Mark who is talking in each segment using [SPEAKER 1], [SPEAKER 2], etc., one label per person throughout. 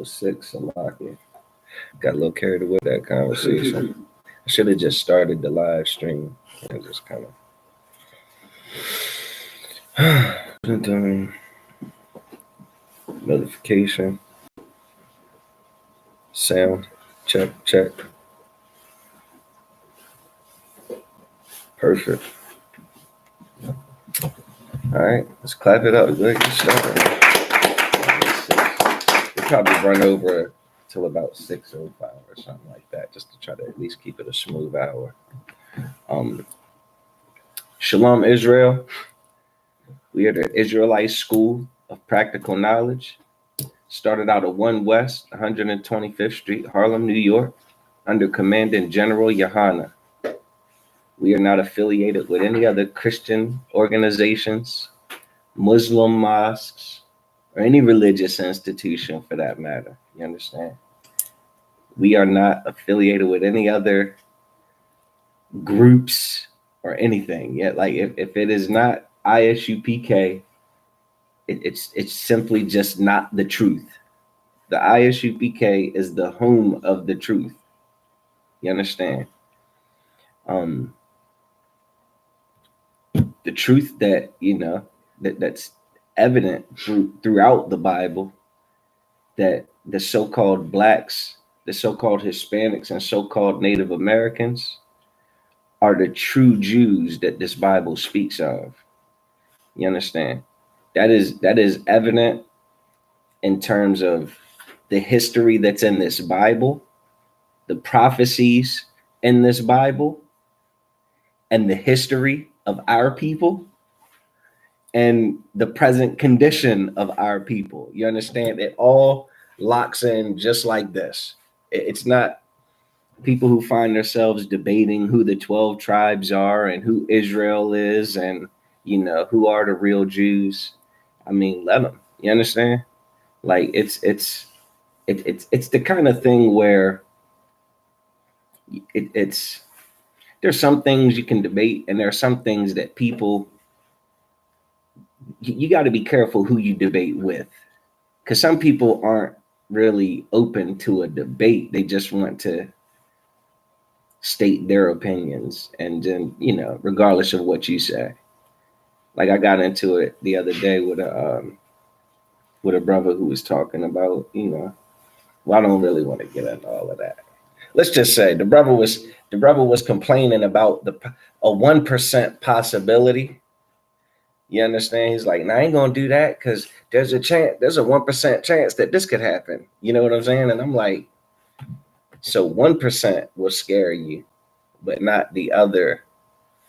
[SPEAKER 1] 06, Salaki. Got a little carried away with that conversation. I should have just started the live stream and just kind of notification, sound, check. Perfect. All right, let's clap it up. Good stuff. We'll probably run over till about 6:05 or something like that, just to try to at least keep it a smooth hour. Shalom, Israel. We are the Israelite School of Practical Knowledge. Started out at 1 West, 125th Street, Harlem, New York, under Commandant General Yohana. We are not affiliated with any other Christian organizations, Muslim mosques, or any religious institution for that matter. You understand? We are not affiliated with any other groups or anything. Yet, like if it is not ISUPK, it's simply just not the truth. The ISUPK is the home of the truth. You understand? The truth that, that's evident throughout the Bible, that the so-called blacks, the so-called Hispanics, and so-called Native Americans are the true Jews that this Bible speaks of. You understand? That is evident in terms of the history that's in this Bible, the prophecies in this Bible, and the history of our people, and the present condition of our people. You understand? It all locks in just like this. It's not people who find themselves debating who the 12 tribes are and who Israel is and, who are the real Jews. I mean, let them. You understand? Like it's the kind of thing where there's some things you can debate, and there are some things that people, you got to be careful who you debate with, because some people aren't really open to a debate. They just want to state their opinions, and then, regardless of what you say. Like I got into it the other day with a brother who was talking about, well, I don't really want to get into all of that. Let's just say the brother was complaining about a 1% possibility. You understand? He's like, I ain't gonna do that because there's a 1% chance that this could happen. You know what I'm saying? And I'm like, so 1% will scare you, but not the other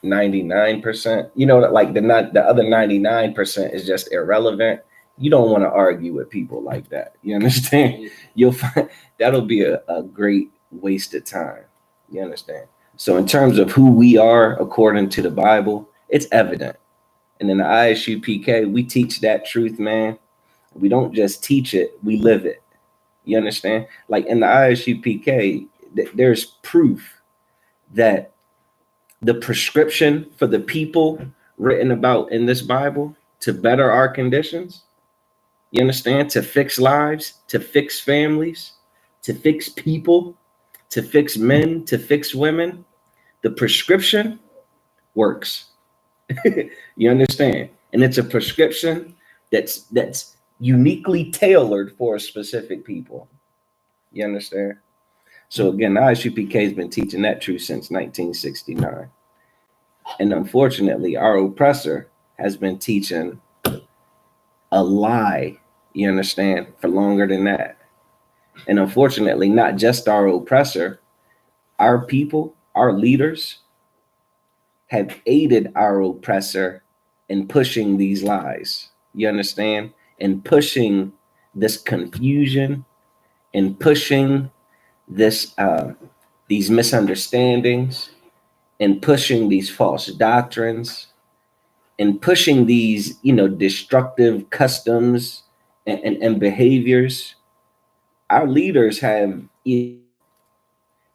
[SPEAKER 1] 99%. Like the other 99% is just irrelevant. You don't want to argue with people like that. You understand? You'll find that'll be a great waste of time. You understand? So in terms of who we are according to the Bible, it's evident. And in the ISUPK, we teach that truth, man. We don't just teach it, we live it. You understand? Like in the ISUPK, there's proof that the prescription for the people written about in this Bible to better our conditions, you understand, to fix lives, to fix families, to fix people, to fix men, to fix women, the prescription works. You understand? And it's a prescription that's uniquely tailored for a specific people. You understand? So again, the ISUPK has been teaching that truth since 1969. And unfortunately, our oppressor has been teaching a lie, you understand, for longer than that. And unfortunately, not just our oppressor, our people, our leaders have aided our oppressor in pushing these lies. You understand? And pushing this confusion, and pushing this these misunderstandings, and pushing these false doctrines, and pushing these, destructive customs and behaviors. Our leaders have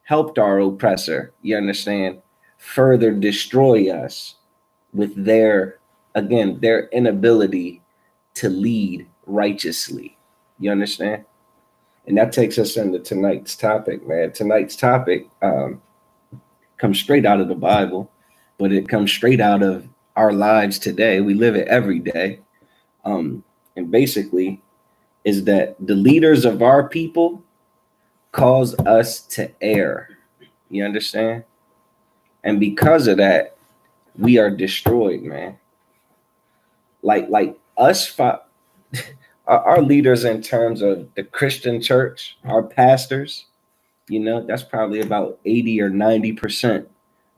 [SPEAKER 1] helped our oppressor, you understand, further destroy us with their inability to lead righteously. You understand? And that takes us into tonight's topic, man. Tonight's topic comes straight out of the Bible, but it comes straight out of our lives today. We live it every day. And basically, is that the leaders of our people cause us to err. You understand? And because of that, we are destroyed, man. Like us, our leaders in terms of the Christian church, our pastors, that's probably about 80 or 90%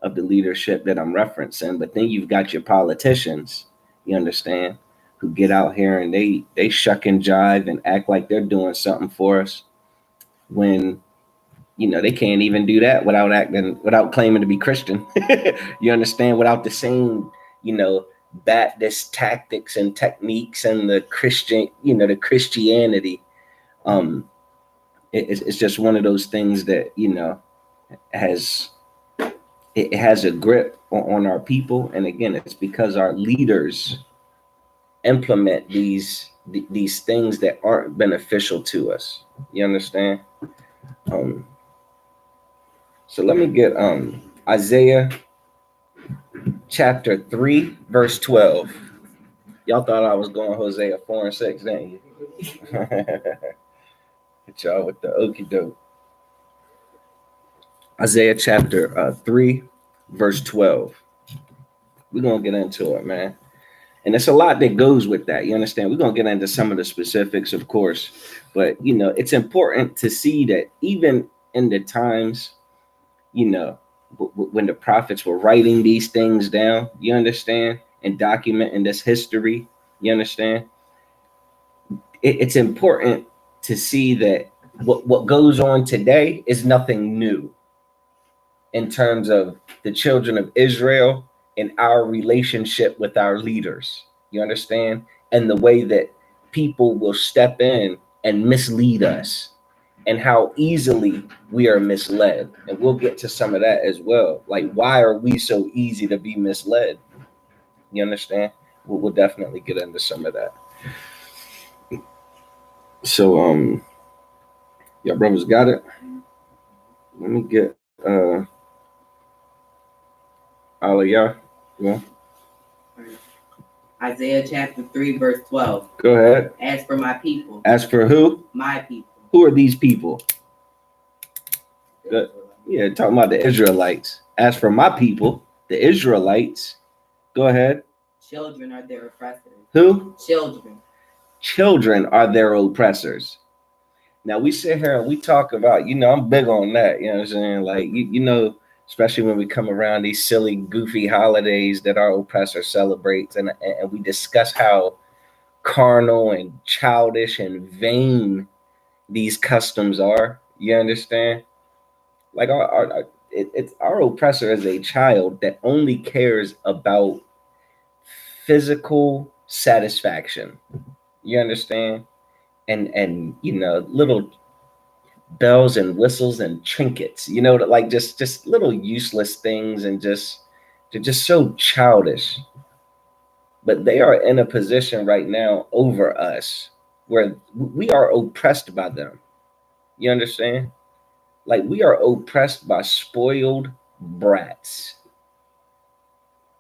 [SPEAKER 1] of the leadership that I'm referencing. But then you've got your politicians, you understand, who get out here and they shuck and jive and act like they're doing something for us when they can't even do that without claiming to be Christian. You understand? Without the same, Baptist tactics and techniques and the Christianity. It's just one of those things that has it has a grip on our people, and again, it's because our leaders implement these things that aren't beneficial to us. You understand? So let me get Isaiah chapter 3, verse 12. Y'all thought I was going Hosea 4 and 6, didn't you? Hit y'all with the okie doke. Isaiah chapter 3, verse 12. We're going to get into it, man. And there's a lot that goes with that. You understand? We're going to get into some of the specifics, of course. But, it's important to see that even in the times, when the prophets were writing these things down, you understand, and documenting this history, you understand, it's important to see that what goes on today is nothing new in terms of the children of Israel and our relationship with our leaders, you understand, and the way that people will step in and mislead us, and how easily we are misled. And we'll get to some of that as well. Like, why are we so easy to be misled? You understand? We'll definitely get into some of that. So, y'all brothers got it? Let me get all of y'all. Yeah.
[SPEAKER 2] Isaiah chapter 3, verse 12.
[SPEAKER 1] Go ahead.
[SPEAKER 2] As for my people.
[SPEAKER 1] As for who?
[SPEAKER 2] My people.
[SPEAKER 1] Who are these people? Yeah, talking about the Israelites. As for my people, the Israelites, go ahead.
[SPEAKER 2] Children are their oppressors.
[SPEAKER 1] Who?
[SPEAKER 2] Children.
[SPEAKER 1] Children are their oppressors. Now we sit here and we talk about, I'm big on that. You know what I'm saying? Like, especially when we come around these silly, goofy holidays that our oppressor celebrates, and we discuss how carnal and childish and vain these customs are. You understand? Like our oppressor is a child that only cares about physical satisfaction. You understand? And little bells and whistles and trinkets, like just little useless things, and they're just so childish. But they are in a position right now over us where we are oppressed by them. You understand? Like, we are oppressed by spoiled brats.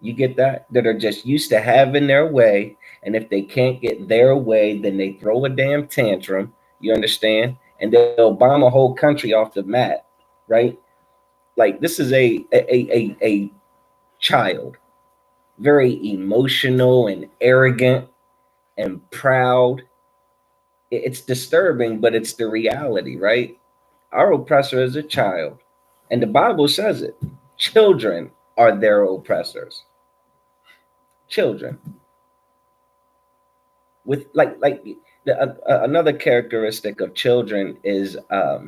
[SPEAKER 1] You get that? That are just used to having their way. And if they can't get their way, then they throw a damn tantrum. You understand? And they'll bomb a whole country off the map, right? Like, this is a child, very emotional and arrogant and proud. It's disturbing, but it's the reality, right? Our oppressor is a child. And the Bible says it. Children are their oppressors. Children. With another characteristic of children is what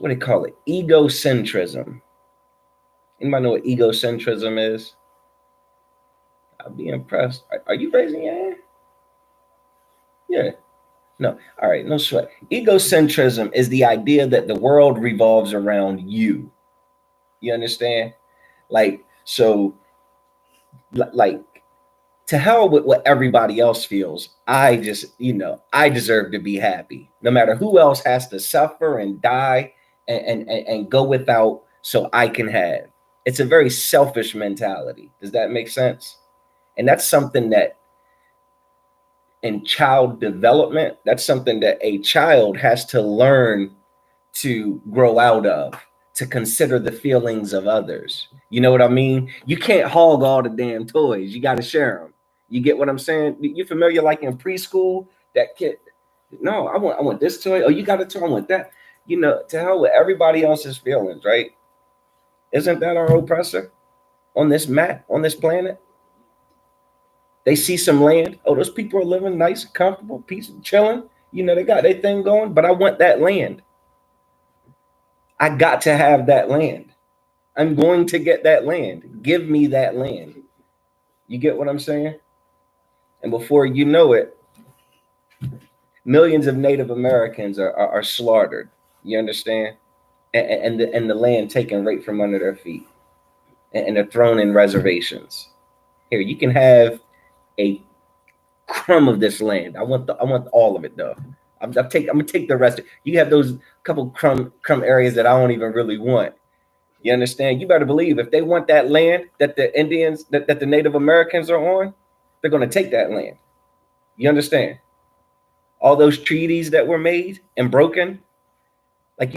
[SPEAKER 1] do they call it? Egocentrism. Anybody know what egocentrism is? I'll be impressed. Are you raising your hand? Yeah. No. All right. No sweat. Egocentrism is the idea that the world revolves around you. You understand? Like, so, like, To hell with what everybody else feels. I just, I deserve to be happy, no matter who else has to suffer and die and go without so I can have. It's a very selfish mentality. Does that make sense? And that's something that in child development, that's something that a child has to learn to grow out of, to consider the feelings of others. You know what I mean? You can't hog all the damn toys. You got to share them. You get what I'm saying? You familiar, like in preschool, that kid, no, I want this toy. Oh, you got a toy, I want that. To hell with everybody else's feelings, right? Isn't that our oppressor on this mat, on this planet? They see some land. Oh, those people are living nice, comfortable, peaceful, chilling. They got their thing going, but I want that land. I got to have that land. I'm going to get that land. Give me that land. You get what I'm saying? And before you know it, millions of Native Americans are slaughtered. You understand? And the land taken right from under their feet. And they're thrown in reservations. Here, you can have a crumb of this land. I want all of it though. I'm gonna take the rest. You have those couple crumb areas that I don't even really want. You understand? You better believe if they want that land that the Indians, that the Native Americans are on, they're going to take that land. You understand? All those treaties that were made and broken, like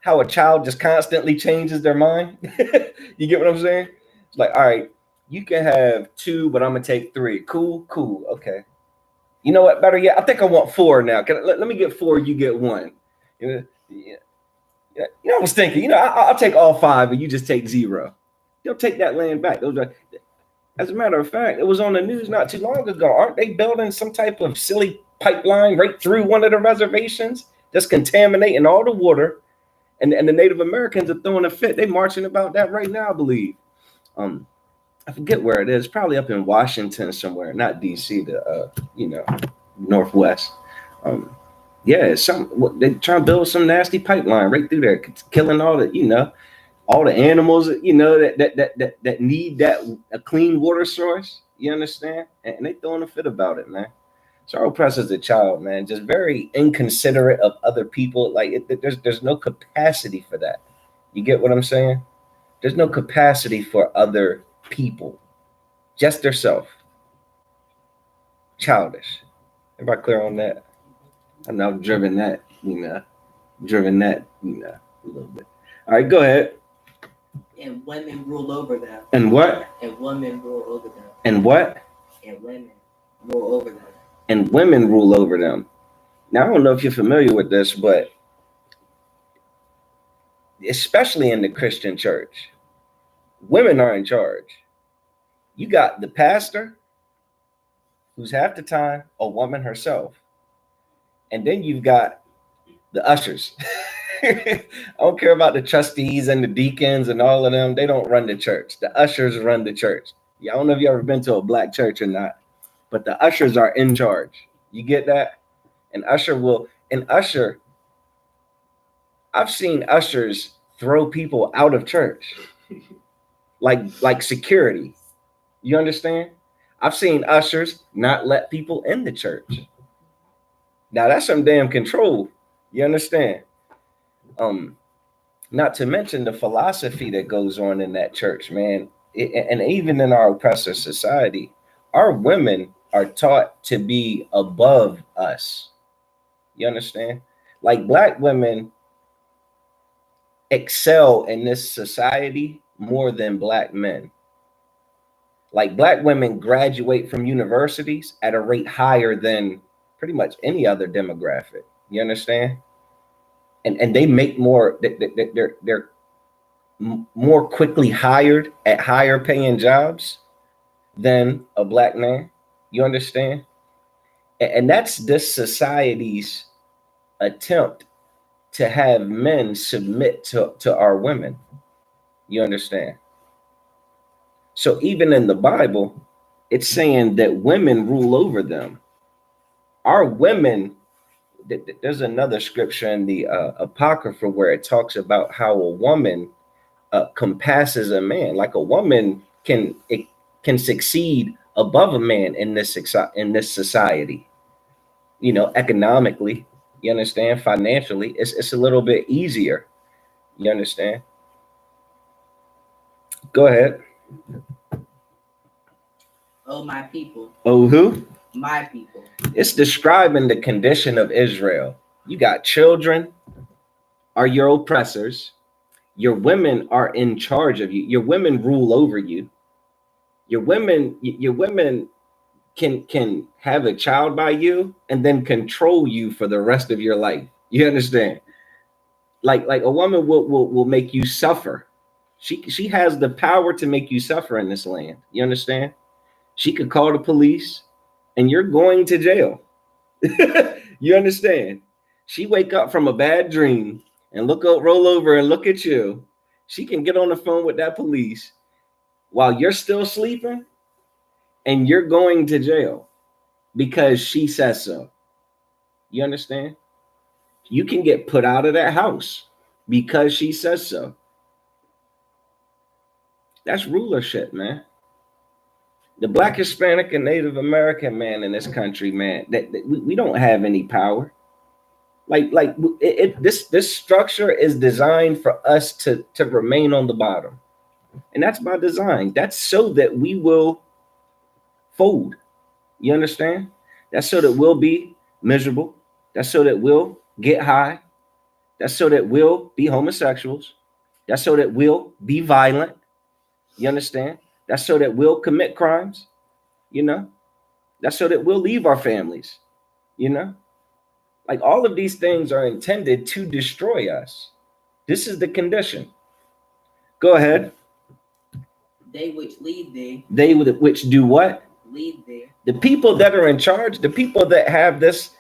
[SPEAKER 1] how a child just constantly changes their mind. You get what I'm saying? It's like, all right, you can have 2, but I'm gonna take 3. Cool, okay. You know what? Better yet, I think I want 4 now. Let me get 4. You get 1. Yeah. I was thinking, I'll take all 5 and you just take 0. They'll take that land back. As a matter of fact, it was on the news not too long ago. Aren't they building some type of silly pipeline right through one of the reservations that's contaminating all the water? And the Native Americans are throwing a fit. They're marching about that right now, I believe. I forget where it is. Probably up in Washington somewhere, not D.C., Northwest. Yeah, they trying to build some nasty pipeline right through there, killing all the animals, that need a clean water source. You understand? And they throwing a fit about it, man. So our oppressor's a child, man, just very inconsiderate of other people. Like there's no capacity for that. You get what I'm saying? There's no capacity for other people, just theirself. Childish. Everybody clear on that? I know I've driven that, a little bit. All right, go ahead.
[SPEAKER 2] And women rule over them.
[SPEAKER 1] And what?
[SPEAKER 2] And women rule over them.
[SPEAKER 1] And what?
[SPEAKER 2] And women rule over them.
[SPEAKER 1] And women rule over them. Now, I don't know if you're familiar with this, but especially in the Christian church, women are in charge. You got the pastor, who's half the time a woman herself. And then you've got the ushers. I don't care about the trustees and the deacons and all of them. They don't run the church. The ushers run the church. Yeah, I don't know if you ever been to a black church or not, but the ushers are in charge. You get that? I've seen ushers throw people out of church, like security. You understand? I've seen ushers not let people in the church. Now that's some damn control. You understand? Not to mention the philosophy that goes on in that church, man. And even in our oppressor society, our women are taught to be above us. You understand? Like black women excel in this society more than black men. Like black women graduate from universities at a rate higher than pretty much any other demographic. You understand? And they make more. They're more quickly hired at higher paying jobs than a black man. You understand? And that's this society's attempt to have men submit to our women. You understand? So even in the Bible, it's saying that women rule over them. Our women, there's another scripture in the Apocrypha where it talks about how a woman compasses a man. Like a woman can succeed above a man in this society. You know, economically, you understand, financially, it's a little bit easier. You understand? Go ahead.
[SPEAKER 2] Oh, my people.
[SPEAKER 1] Oh, who?
[SPEAKER 2] My people.
[SPEAKER 1] It's describing the condition of Israel. You got children are your oppressors. Your women are in charge of you. Your women rule over you. Your women can have a child by you and then control you for the rest of your life. You understand? Like a woman will make you suffer. She has the power to make you suffer in this land. You understand? She could call the police and you're going to jail. You understand? She wake up from a bad dream and roll over and look at you. She can get on the phone with that police while you're still sleeping and you're going to jail because she says so. You understand? You can get put out of that house because she says so. That's rulership, man. The Black, Hispanic, and Native American man in this country, man, that we don't have any power. This structure is designed for us to remain on the bottom, and that's by design. That's so that we will fold. You understand? That's so that we'll be miserable. That's so that we'll get high. That's so that we'll be homosexuals. That's so that we'll be violent. You understand? That's so that we'll commit crimes. You know? That's so that we'll leave our families. You know? Like all of these things are intended to destroy us. This is the condition. Go ahead.
[SPEAKER 2] They which lead thee.
[SPEAKER 1] They which do what?
[SPEAKER 2] Lead thee.
[SPEAKER 1] The people that are in charge, the people that have this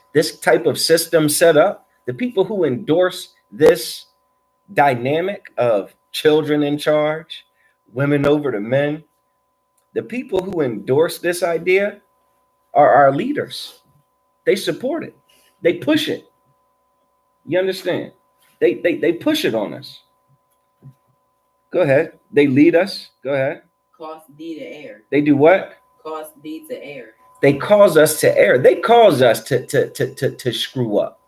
[SPEAKER 1] type of system set up, the people who endorse this dynamic of children in charge, women over the men, the people who endorse this idea are our leaders. They support it. They push it. You understand? They push it on us. Go ahead. They lead us. Go ahead.
[SPEAKER 2] Cause thee to err.
[SPEAKER 1] They do what?
[SPEAKER 2] Cause thee to err.
[SPEAKER 1] They cause us to err. They cause us to screw up.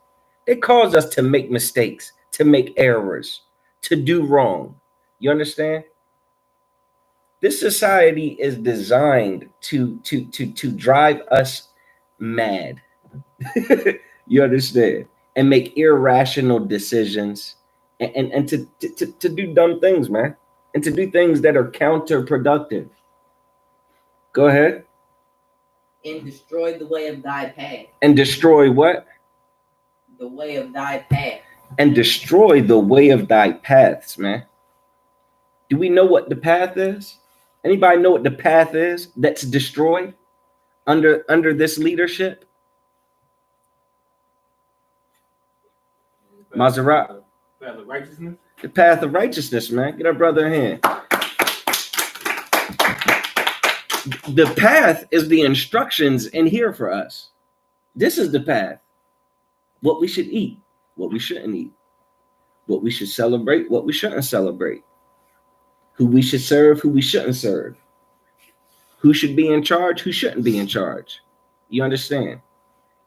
[SPEAKER 1] They cause us to make mistakes, to make errors, to do wrong. You understand? This society is designed to drive us mad. You understand? And make irrational decisions and to do dumb things, man. And to do things that are counterproductive. Go ahead.
[SPEAKER 2] And destroy the way of thy path.
[SPEAKER 1] And destroy what?
[SPEAKER 2] The way of thy path.
[SPEAKER 1] And destroy the way of thy paths, man. Do we know what the path is? Anybody know what the path is that's destroyed under this leadership? Maserati.
[SPEAKER 3] Path of righteousness.
[SPEAKER 1] The path of righteousness, man. Get our brother a hand. The path is the instructions in here for us. This is the path. What we should eat, what we shouldn't eat, what we should celebrate, what we shouldn't celebrate, who we should serve, who we shouldn't serve, who should be in charge, who shouldn't be in charge. You understand?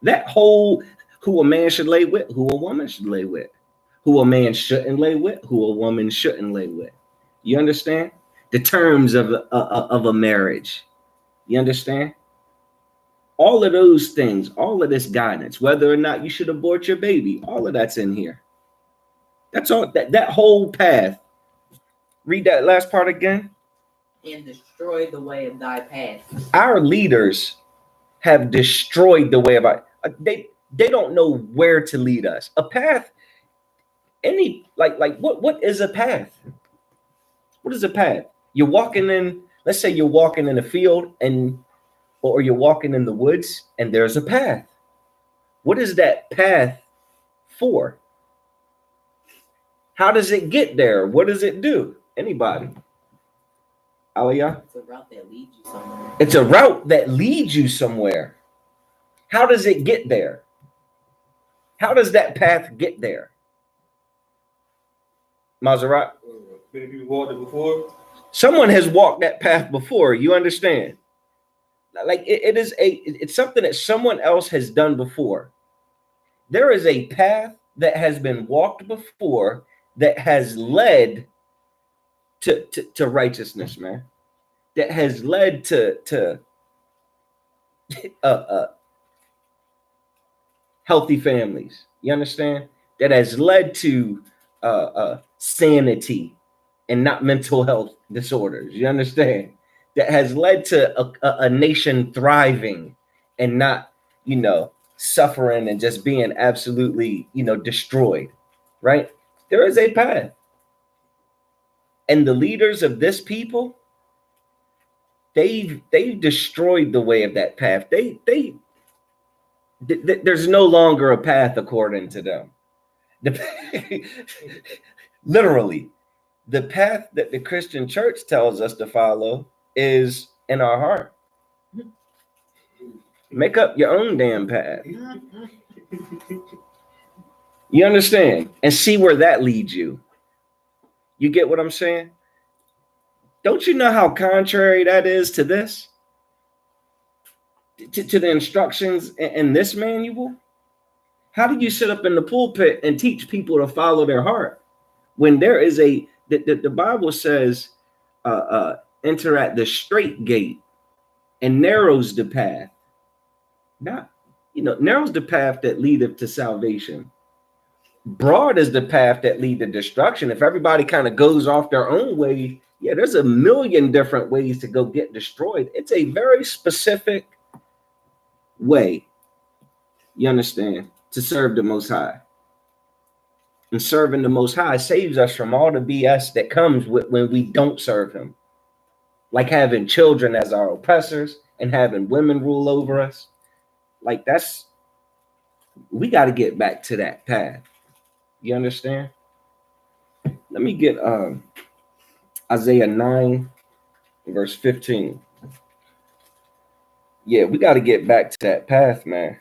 [SPEAKER 1] That whole who a man should lay with, who a woman should lay with, who a man shouldn't lay with, who a woman shouldn't lay with. You understand? The terms of a marriage. You understand? All of those things, all of this guidance, whether or not you should abort your baby, all of that's in here. That's all. That whole path. Read that last part again.
[SPEAKER 2] And destroy the way of thy path.
[SPEAKER 1] Our leaders have destroyed the way of our. They don't know where to lead us. A path. What is a path? What is a path? You're walking in. Let's say you're walking in a field or you're walking in the woods and there's a path. What is that path for? How does it get there? What does it do? Anybody? Aliyah?
[SPEAKER 2] It's a route that leads you somewhere.
[SPEAKER 1] It's a route that leads you somewhere. How does it get there? How does that path get there? Maserati?
[SPEAKER 3] Many people walked it before.
[SPEAKER 1] Someone has walked that path before. You understand? Like it's something that someone else has done before. There is a path that has been walked before that has led to righteousness, man. That has led to healthy families. You understand? That has led to sanity and not mental health disorders. You understand? That has led to a nation thriving and not, suffering and just being absolutely, destroyed. Right? There is a path. And the leaders of this people, they've destroyed the way of that path. There's no longer a path according to them. Literally, the path that the Christian church tells us to follow is in our heart. Make up your own damn path. You understand? And see where that leads you. You get what I'm saying? Don't you know how contrary that is to this? To the instructions in this manual? How do you sit up in the pulpit and teach people to follow their heart when there is the Bible says, enter at the straight gate and narrows the path. Not, narrows the path that leadeth to salvation. Broad is the path that lead to destruction. If everybody kind of goes off their own way, yeah, there's a million different ways to go get destroyed. It's a very specific way, you understand, to serve the Most High. And serving the Most High saves us from all the BS that comes when we don't serve him. Like having children as our oppressors and having women rule over us. Like we got to get back to that path. You understand? Let me get Isaiah 9, verse 15. Yeah, we got to get back to that path, man.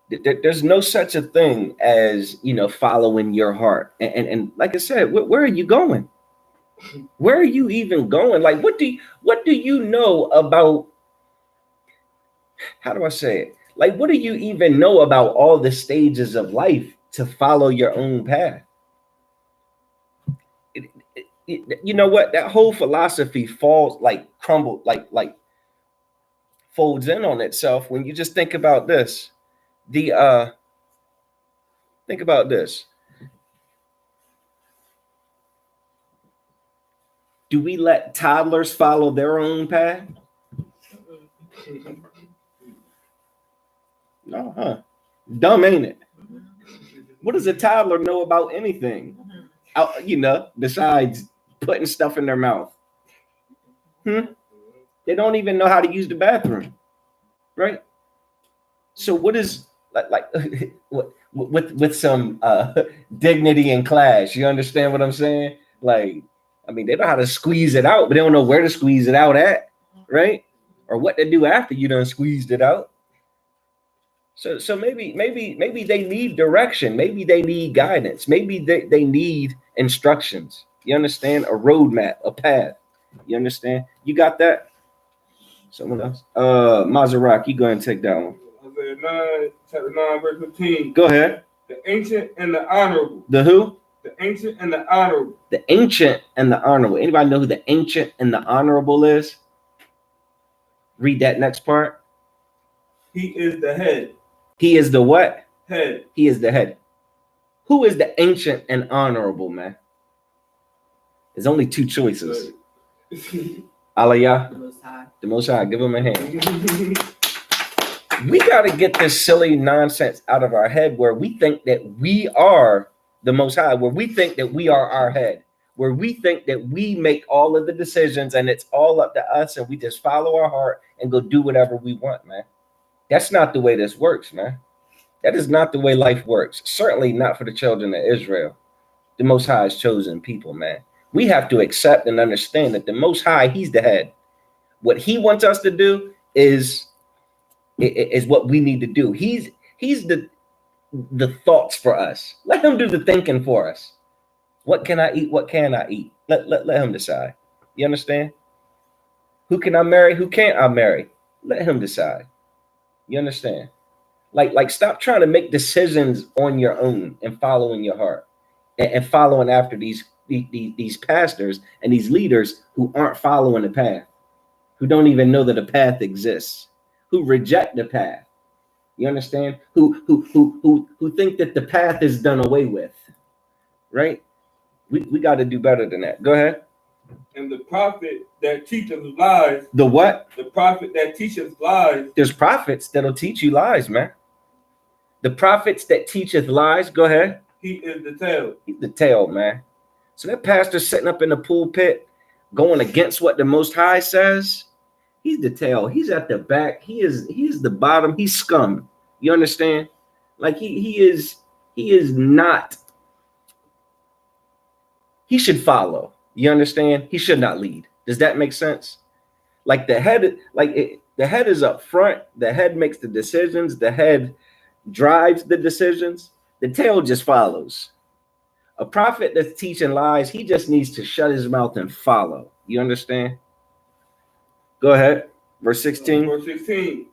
[SPEAKER 1] There's no such a thing as, following your heart. And like I said, where are you going? Where are you even going? Like, what do you know about, how do I say it? Like, what do you even know about all the stages of life to follow your own path? You know what? That whole philosophy folds, crumbled, folds in on itself when you just think about this. Think about this. Do we let toddlers follow their own path? No, huh? Dumb, ain't it? What does a toddler know about anything? Besides putting stuff in their mouth. They don't even know how to use the bathroom, right? So what is like with some dignity and class? You understand what I'm saying? Like, I mean, they know how to squeeze it out, but they don't know where to squeeze it out at, right? Or what to do after you done squeezed it out. So maybe they need direction. Maybe they need guidance. Maybe they need instructions. You understand? A roadmap, a path. You understand? You got that? Someone else? Maserati, you go ahead and take that one.
[SPEAKER 3] Isaiah 9, chapter 9, verse 15.
[SPEAKER 1] Go ahead.
[SPEAKER 3] The ancient and the honorable.
[SPEAKER 1] The who?
[SPEAKER 3] The ancient and the honorable.
[SPEAKER 1] The ancient and the honorable. Anybody know who the ancient and the honorable is? Read that next part.
[SPEAKER 3] He is the head.
[SPEAKER 1] He is the what?
[SPEAKER 3] Head.
[SPEAKER 1] He is the head. Who is the ancient and honorable, man? There's only two choices. Aliyah.
[SPEAKER 2] The Most High.
[SPEAKER 1] The Most High. Give him a hand. We got to get this silly nonsense out of our head where we think that we are the Most High, where we think that we are our head, where we think that we make all of the decisions and it's all up to us and we just follow our heart and go do whatever we want, man. That's not the way this works, man. That is not the way life works. Certainly not for the children of Israel. The Most High is chosen people, man. We have to accept and understand that the Most High, he's the head. What he wants us to do is what we need to do. He's the thoughts for us. Let him do the thinking for us. What can I eat? What can I eat? Let him decide. You understand? Who can I marry? Who can't I marry? Let him decide. You understand? Like stop trying to make decisions on your own and following your heart and following after these pastors and these leaders who aren't following the path, who don't even know that a path exists, who reject the path. You understand? Who think that the path is done away with, right? We got to do better than that. Go ahead.
[SPEAKER 3] And the prophet that teaches lies.
[SPEAKER 1] The what?
[SPEAKER 3] The prophet that teaches lies.
[SPEAKER 1] There's prophets that'll teach you lies, man. The prophets that teacheth lies. Go ahead.
[SPEAKER 3] He is the tail.
[SPEAKER 1] He's the tail, man. So that pastor sitting up in the pulpit, going against what the Most High says, he's the tail. He's at the back. He's the bottom. He's scum. You understand? Like he is not. He should follow. You understand? He should not lead. Does that make sense? Like the head, the head is up front. The head makes the decisions. The head drives the decisions. The tail just follows. A prophet that's teaching lies, he just needs to shut his mouth and follow. You understand? Go ahead. Verse 16.
[SPEAKER 3] Verse 16.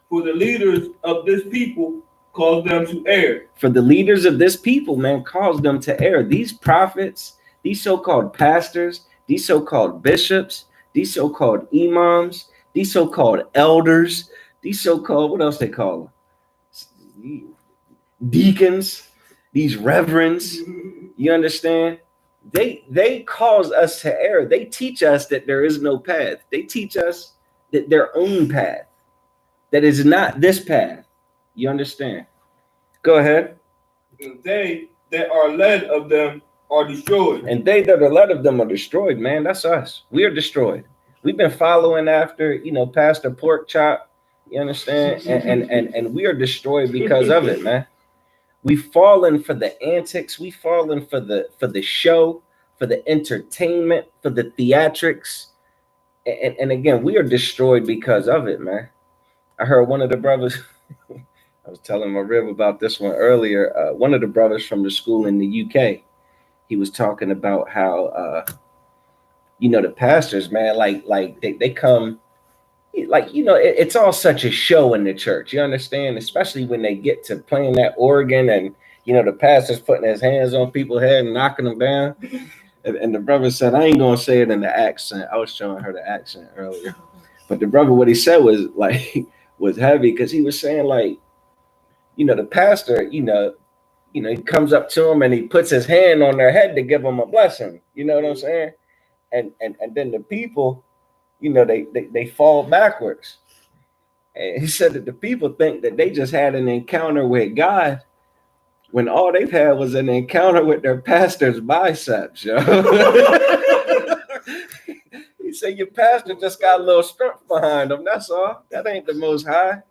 [SPEAKER 3] For the leaders of this people cause them to err.
[SPEAKER 1] For the leaders of this people, man, cause them to err. These prophets, these so-called pastors, these so-called bishops, these so-called imams, these so-called elders, these so-called, what else they call them? Deacons, these reverends. You understand? They cause us to err. They teach us that there is no path. They teach us that their own path, that is not this path. You understand? Go ahead.
[SPEAKER 3] And they that are led of them are destroyed.
[SPEAKER 1] And they that are led of them are destroyed, man. That's us. We are destroyed. We've been following after, Pastor Pork Chop. You understand? And we are destroyed because of it, man. We've fallen for the antics. We've fallen for the show, for the entertainment, for the theatrics. And again, we are destroyed because of it, man. I heard one of the brothers, I was telling my rib about this one earlier. One of the brothers from the school in the UK, he was talking about how, the pastors, man, like they come, it's all such a show in the church. You understand? Especially when they get to playing that organ and, the pastor's putting his hands on people's head and knocking them down. And the brother said, I ain't going to say it in the accent. I was showing her the accent earlier. But the brother, what he said was was heavy because he was saying the pastor, he comes up to him and he puts his hand on their head to give them a blessing. You know what I'm saying? And then the people, they fall backwards. And he said that the people think that they just had an encounter with God when all they've had was an encounter with their pastor's biceps, yo. He said your pastor just got a little strength behind him. That's all. That ain't the Most High,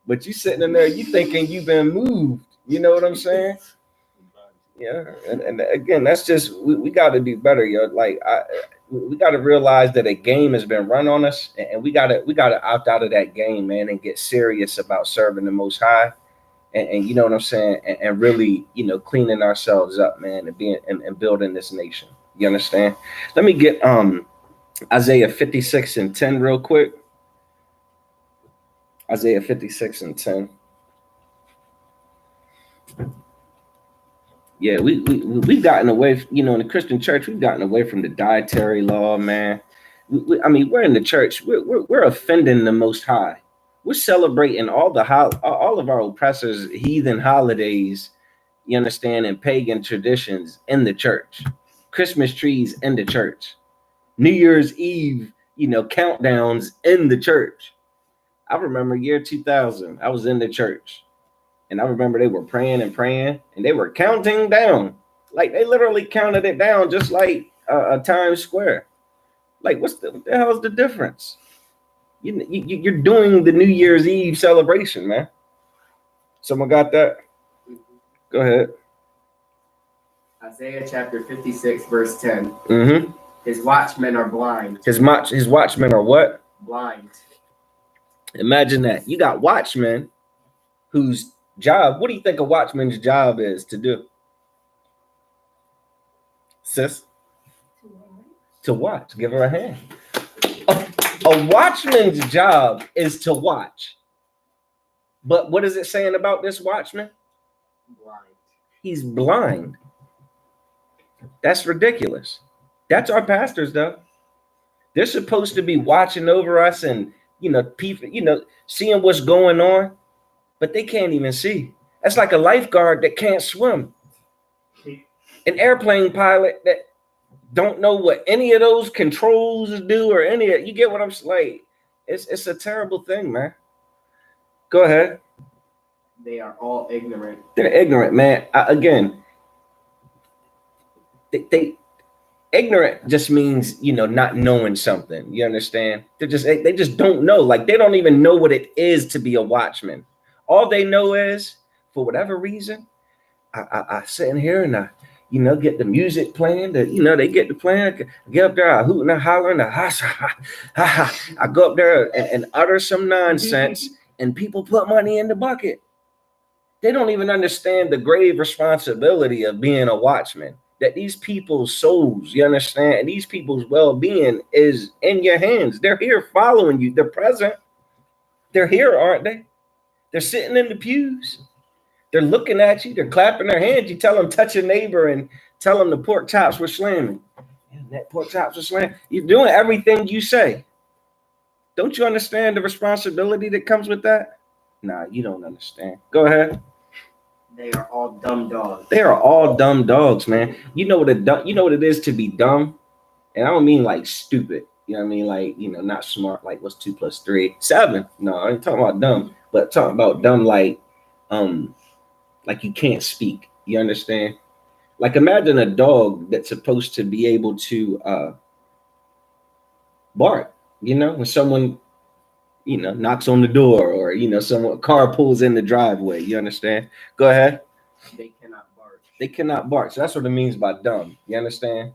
[SPEAKER 1] But you sitting in there, you thinking you've been moved. You know what I'm saying? Yeah. And again, that's just we got to do better, yo. We got to realize that a game has been run on us, and we got to opt out of that game, man, and get serious about serving the Most High. And you know what I'm saying, and really, cleaning ourselves up, man, and being and building this nation. You understand? Let me get Isaiah 56:10 real quick. Isaiah 56:10. Yeah, we've gotten away, in the Christian church, we've gotten away from the dietary law, man. We're in the church, we're offending the Most High. We're celebrating all of our oppressors' heathen holidays, you understand, and pagan traditions in the church. Christmas trees in the church. New Year's Eve, countdowns in the church. I remember year 2000, I was in the church. And I remember they were praying and they were counting down. Like they literally counted it down just like a Times Square. Like what the hell is the difference? You're doing the New Year's Eve celebration, man. Someone got that? Go ahead.
[SPEAKER 4] Isaiah chapter 56, verse 10.
[SPEAKER 1] Mm-hmm.
[SPEAKER 4] His watchmen are blind.
[SPEAKER 1] His watchmen are what?
[SPEAKER 4] Blind.
[SPEAKER 1] Imagine that. You got watchmen whose job, what do you think a watchman's job is to do? Sis? To watch. Give her a hand. Oh. A watchman's job is to watch. But what is it saying about this watchman?
[SPEAKER 4] Blind.
[SPEAKER 1] He's blind. That's ridiculous. That's our pastors, though. They're supposed to be watching over us and, people, seeing what's going on, but they can't even see. That's like a lifeguard that can't swim. An airplane pilot that don't know what any of those controls do or any of, you get what I'm saying? It's a terrible thing, man. Go ahead.
[SPEAKER 4] They are all ignorant.
[SPEAKER 1] They're ignorant, man. Again, they ignorant just means, not knowing something. You understand? They just don't know. Like, they don't even know what it is to be a watchman. All they know is, for whatever reason, I sit in here and I, get the music playing. They get the playing. I get up there, I hoot and I holler and I go up there and utter some nonsense, and people put money in the bucket. They don't even understand the grave responsibility of being a watchman. That these people's souls, you understand, and these people's well-being is in your hands. They're here following you. They're present. They're here, aren't they? They're sitting in the pews. They're looking at you. They're clapping their hands. You tell them, touch your neighbor and tell them the pork chops were slamming. And that pork chops were slamming. You're doing everything you say. Don't you understand the responsibility that comes with that? Nah, you don't understand. Go ahead.
[SPEAKER 4] They are all dumb dogs.
[SPEAKER 1] They are all dumb dogs, man. You know what it is to be dumb? And I don't mean like stupid. You know what I mean? Like, not smart, like what's 2 + 3? 7. No, I ain't talking about dumb, but talking about dumb like you can't speak. You understand? Like, imagine a dog that's supposed to be able to bark, when someone knocks on the door, or a car pulls in the driveway. You understand? Go ahead.
[SPEAKER 4] They cannot bark.
[SPEAKER 1] They cannot bark. So that's what it means by dumb. You understand?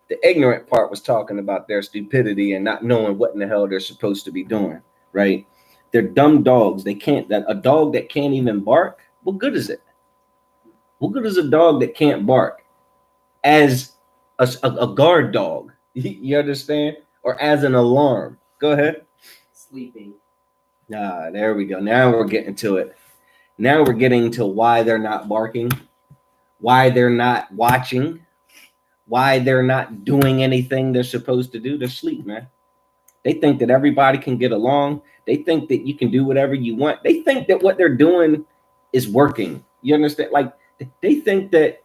[SPEAKER 1] The ignorant part was talking about their stupidity and not knowing what in the hell they're supposed to be doing, right? They're dumb dogs. A dog that can't even bark, what good is it? What good is a dog that can't bark as a guard dog? You understand? Or as an alarm? Go ahead.
[SPEAKER 4] Sleeping.
[SPEAKER 1] There we go. Now we're getting to it. Now we're getting to why they're not barking, why they're not watching, why they're not doing anything they're supposed to do. They're asleep, man. They think that everybody can get along. They think that you can do whatever you want. They think that what they're doing is working. You understand? Like, they think that,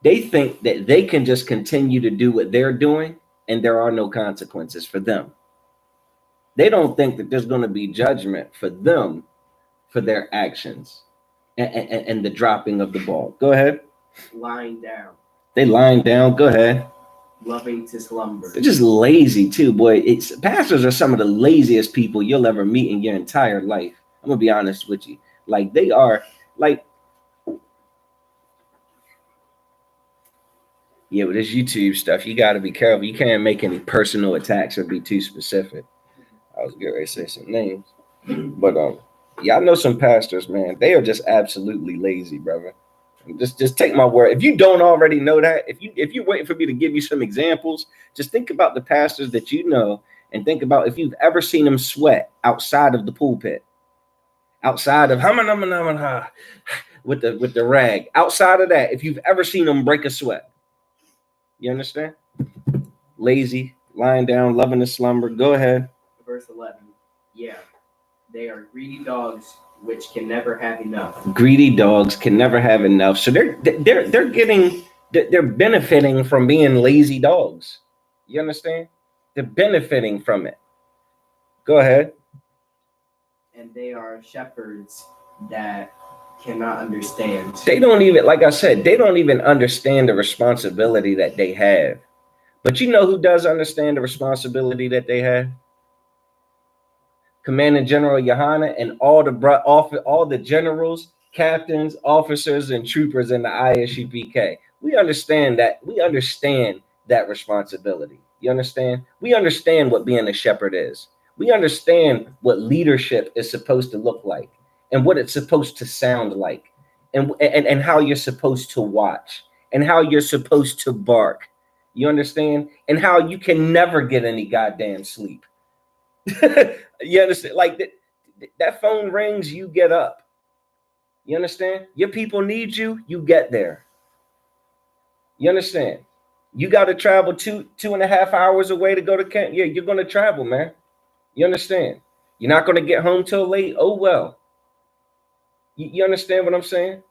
[SPEAKER 1] they think that they can just continue to do what they're doing and there are no consequences for them. They don't think that there's going to be judgment for them for their actions and the dropping of the ball. Go ahead.
[SPEAKER 4] Lying down.
[SPEAKER 1] They lying down. Go ahead.
[SPEAKER 4] Loving to slumber.
[SPEAKER 1] They're just lazy too, boy. Pastors are some of the laziest people you'll ever meet in your entire life. I'm gonna be honest with you. Like, they are like, yeah, with this YouTube stuff, you got to be careful. You can't make any personal attacks or be too specific. I was getting ready to say some names, but y'all know some pastors, man. They are just absolutely lazy, brother. Just take my word. If you don't already know that, if you're waiting for me to give you some examples, just think about the pastors that you know, and think about if you've ever seen them sweat outside of the pulpit, outside of with the rag. Outside of that, if you've ever seen them break a sweat, you understand? Lazy, lying down, loving to slumber. Go ahead.
[SPEAKER 4] Verse 11. Yeah, they are greedy dogs which can never have enough.
[SPEAKER 1] Greedy dogs can never have enough. So they're benefiting from being lazy dogs. You understand? They're benefiting from it. Go ahead.
[SPEAKER 4] And they are shepherds that cannot understand.
[SPEAKER 1] They don't even, like I said, they don't even understand the responsibility that they have. But you know who does understand the responsibility that they have? Commanding General Yohana and all the generals, captains, officers, and troopers in the ISUPK. We understand that. We understand that responsibility. You understand? We understand what being a shepherd is. We understand what leadership is supposed to look like and what it's supposed to sound like and how you're supposed to watch and how you're supposed to bark. You understand? And how you can never get any goddamn sleep. You understand? Like that phone rings, you get up. You understand? Your people need you, you get there. You understand? You got to travel 2.5 hours away to go to camp. Yeah, you're going to travel, man. You understand? You're not going to get home till late. Oh, well. You understand what I'm saying?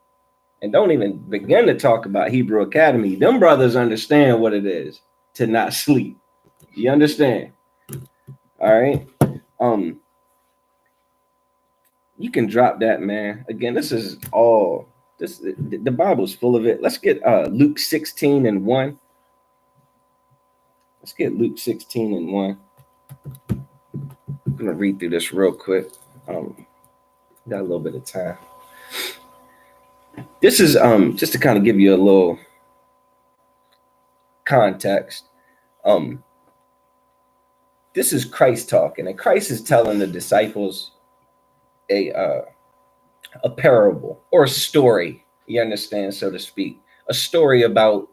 [SPEAKER 1] And don't even begin to talk about Hebrew Academy. Them brothers understand what it is to not sleep. You understand? All right. You can drop that, man. Again, this is all this. The Bible's full of it. Let's get Luke 16:1. Let's get Luke 16:1. I'm gonna read through this real quick. Got a little bit of time. This is just to kind of give you a little context. This is Christ talking, and Christ is telling the disciples a parable or a story. You understand, so to speak, a story about.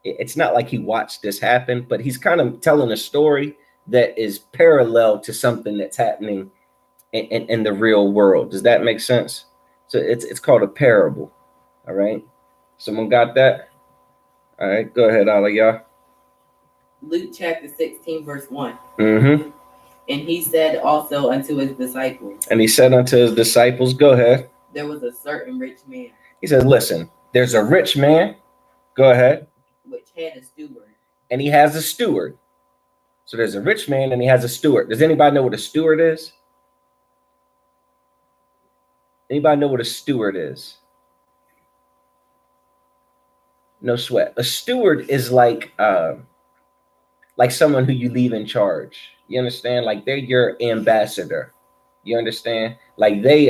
[SPEAKER 1] It's not like he watched this happen, but he's kind of telling a story that is parallel to something that's happening in the real world. Does that make sense? So it's called a parable. All right. Someone got that? All right. Go ahead, all of y'all.
[SPEAKER 2] Luke chapter 16, verse 1.
[SPEAKER 1] Mm-hmm.
[SPEAKER 2] And he said also unto his disciples.
[SPEAKER 1] And he said unto his disciples, go ahead.
[SPEAKER 2] There was a certain rich man.
[SPEAKER 1] He said, listen, there's a rich man. Go ahead.
[SPEAKER 2] Which had a steward.
[SPEAKER 1] And he has a steward. So there's a rich man and he has a steward. Does anybody know what a steward is? Anybody know what a steward is? No sweat. A steward is like someone who you leave in charge. You understand? Like they're your ambassador. You understand? Like they,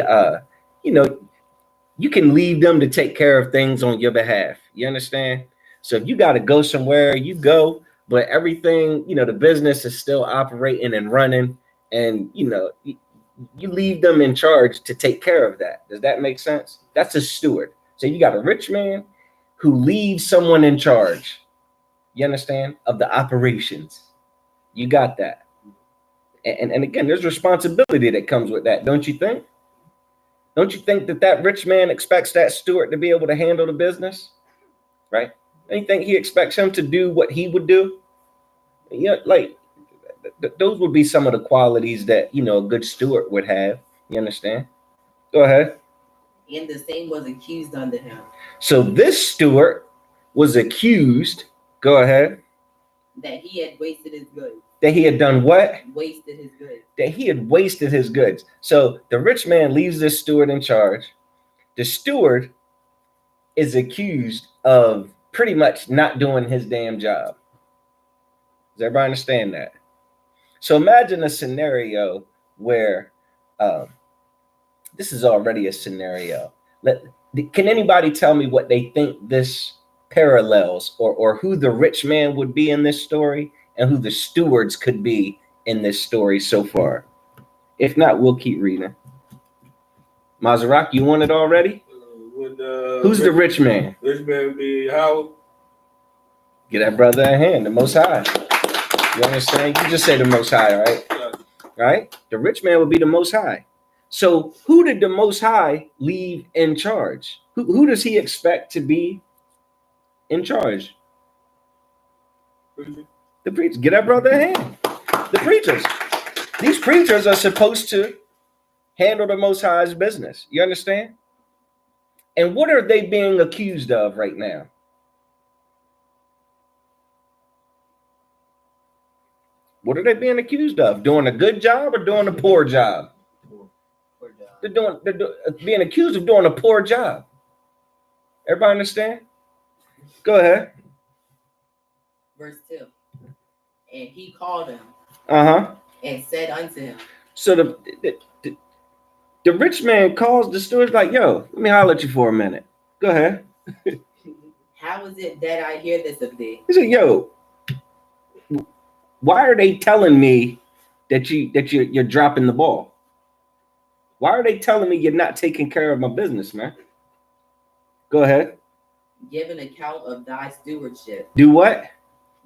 [SPEAKER 1] you can leave them to take care of things on your behalf. You understand? So if you got to go somewhere, you go, but everything, the business is still operating and running, and, you leave them in charge to take care of that. Does that make sense? That's a steward. So you got a rich man who leaves someone in charge. You understand? Of the operations. You got that. And again, there's responsibility that comes with that, don't you think? Don't you think that rich man expects that steward to be able to handle the business? Right? Don't you think he expects him to do what he would do? Yeah, like those would be some of the qualities that, a good steward would have. You understand? Go ahead.
[SPEAKER 2] And the same was accused unto him.
[SPEAKER 1] So this steward was accused. Go ahead.
[SPEAKER 2] That he had wasted his goods.
[SPEAKER 1] That he had done what?
[SPEAKER 2] Wasted his goods.
[SPEAKER 1] That he had wasted his goods. So the rich man leaves this steward in charge. The steward is accused of pretty much not doing his damn job. Does everybody understand that? So imagine a scenario where this is already a scenario. Can anybody tell me what they think this parallels or who the rich man would be in this story and who the stewards could be in this story so far? If not, we'll keep reading. Mazarak, you want it already? Who's the rich man?
[SPEAKER 3] Rich man would be Howard.
[SPEAKER 1] Get that brother a hand, the Most High. You understand? You just say the Most High, right?
[SPEAKER 3] Yeah.
[SPEAKER 1] Right? The rich man would be the Most High. So who did the Most High leave in charge? Who does he expect to be in charge?
[SPEAKER 3] Preacher.
[SPEAKER 1] The preachers. Get that brother a hand. The preachers. These preachers are supposed to handle the Most High's business. You understand? And what are they being accused of right now? What are they being accused of? Doing a good job or doing a poor job?
[SPEAKER 2] Poor job.
[SPEAKER 1] They're being accused of doing a poor job. Everybody understand? Go ahead.
[SPEAKER 2] Verse 2. And he called him. And said unto him.
[SPEAKER 1] So the rich man calls the steward like, yo, let me holler at you for a minute. Go ahead.
[SPEAKER 2] How is it that I hear this of thee?
[SPEAKER 1] He said, yo, why are they telling me that you're dropping the ball? Why are they telling me you're not taking care of my business, man? Go ahead.
[SPEAKER 2] Give an account of thy stewardship.
[SPEAKER 1] Do what?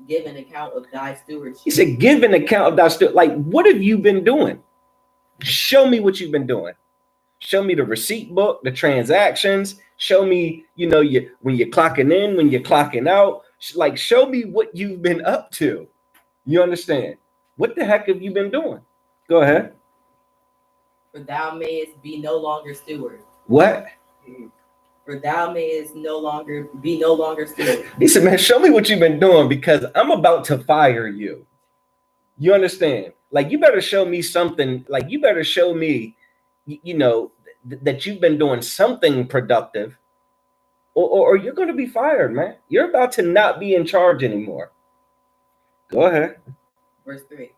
[SPEAKER 2] give an account of thy stewardship.
[SPEAKER 1] He said, give an account of thy stewardship. Like, what have you been doing? Show me what you've been doing. Show me the receipt book, the transactions. Show me, when you're clocking in, when you're clocking out. Like, show me what you've been up to. You understand? What the heck have you been doing? Go ahead.
[SPEAKER 2] For thou mayest be no longer steward.
[SPEAKER 1] What?
[SPEAKER 2] For thou mayest be no longer steward.
[SPEAKER 1] He said, man, show me what you've been doing because I'm about to fire you. You understand? Like, you better show me something. Like, you better show me, that you've been doing something productive or you're going to be fired, man. You're about to not be in charge anymore. Go ahead.
[SPEAKER 2] Verse 3.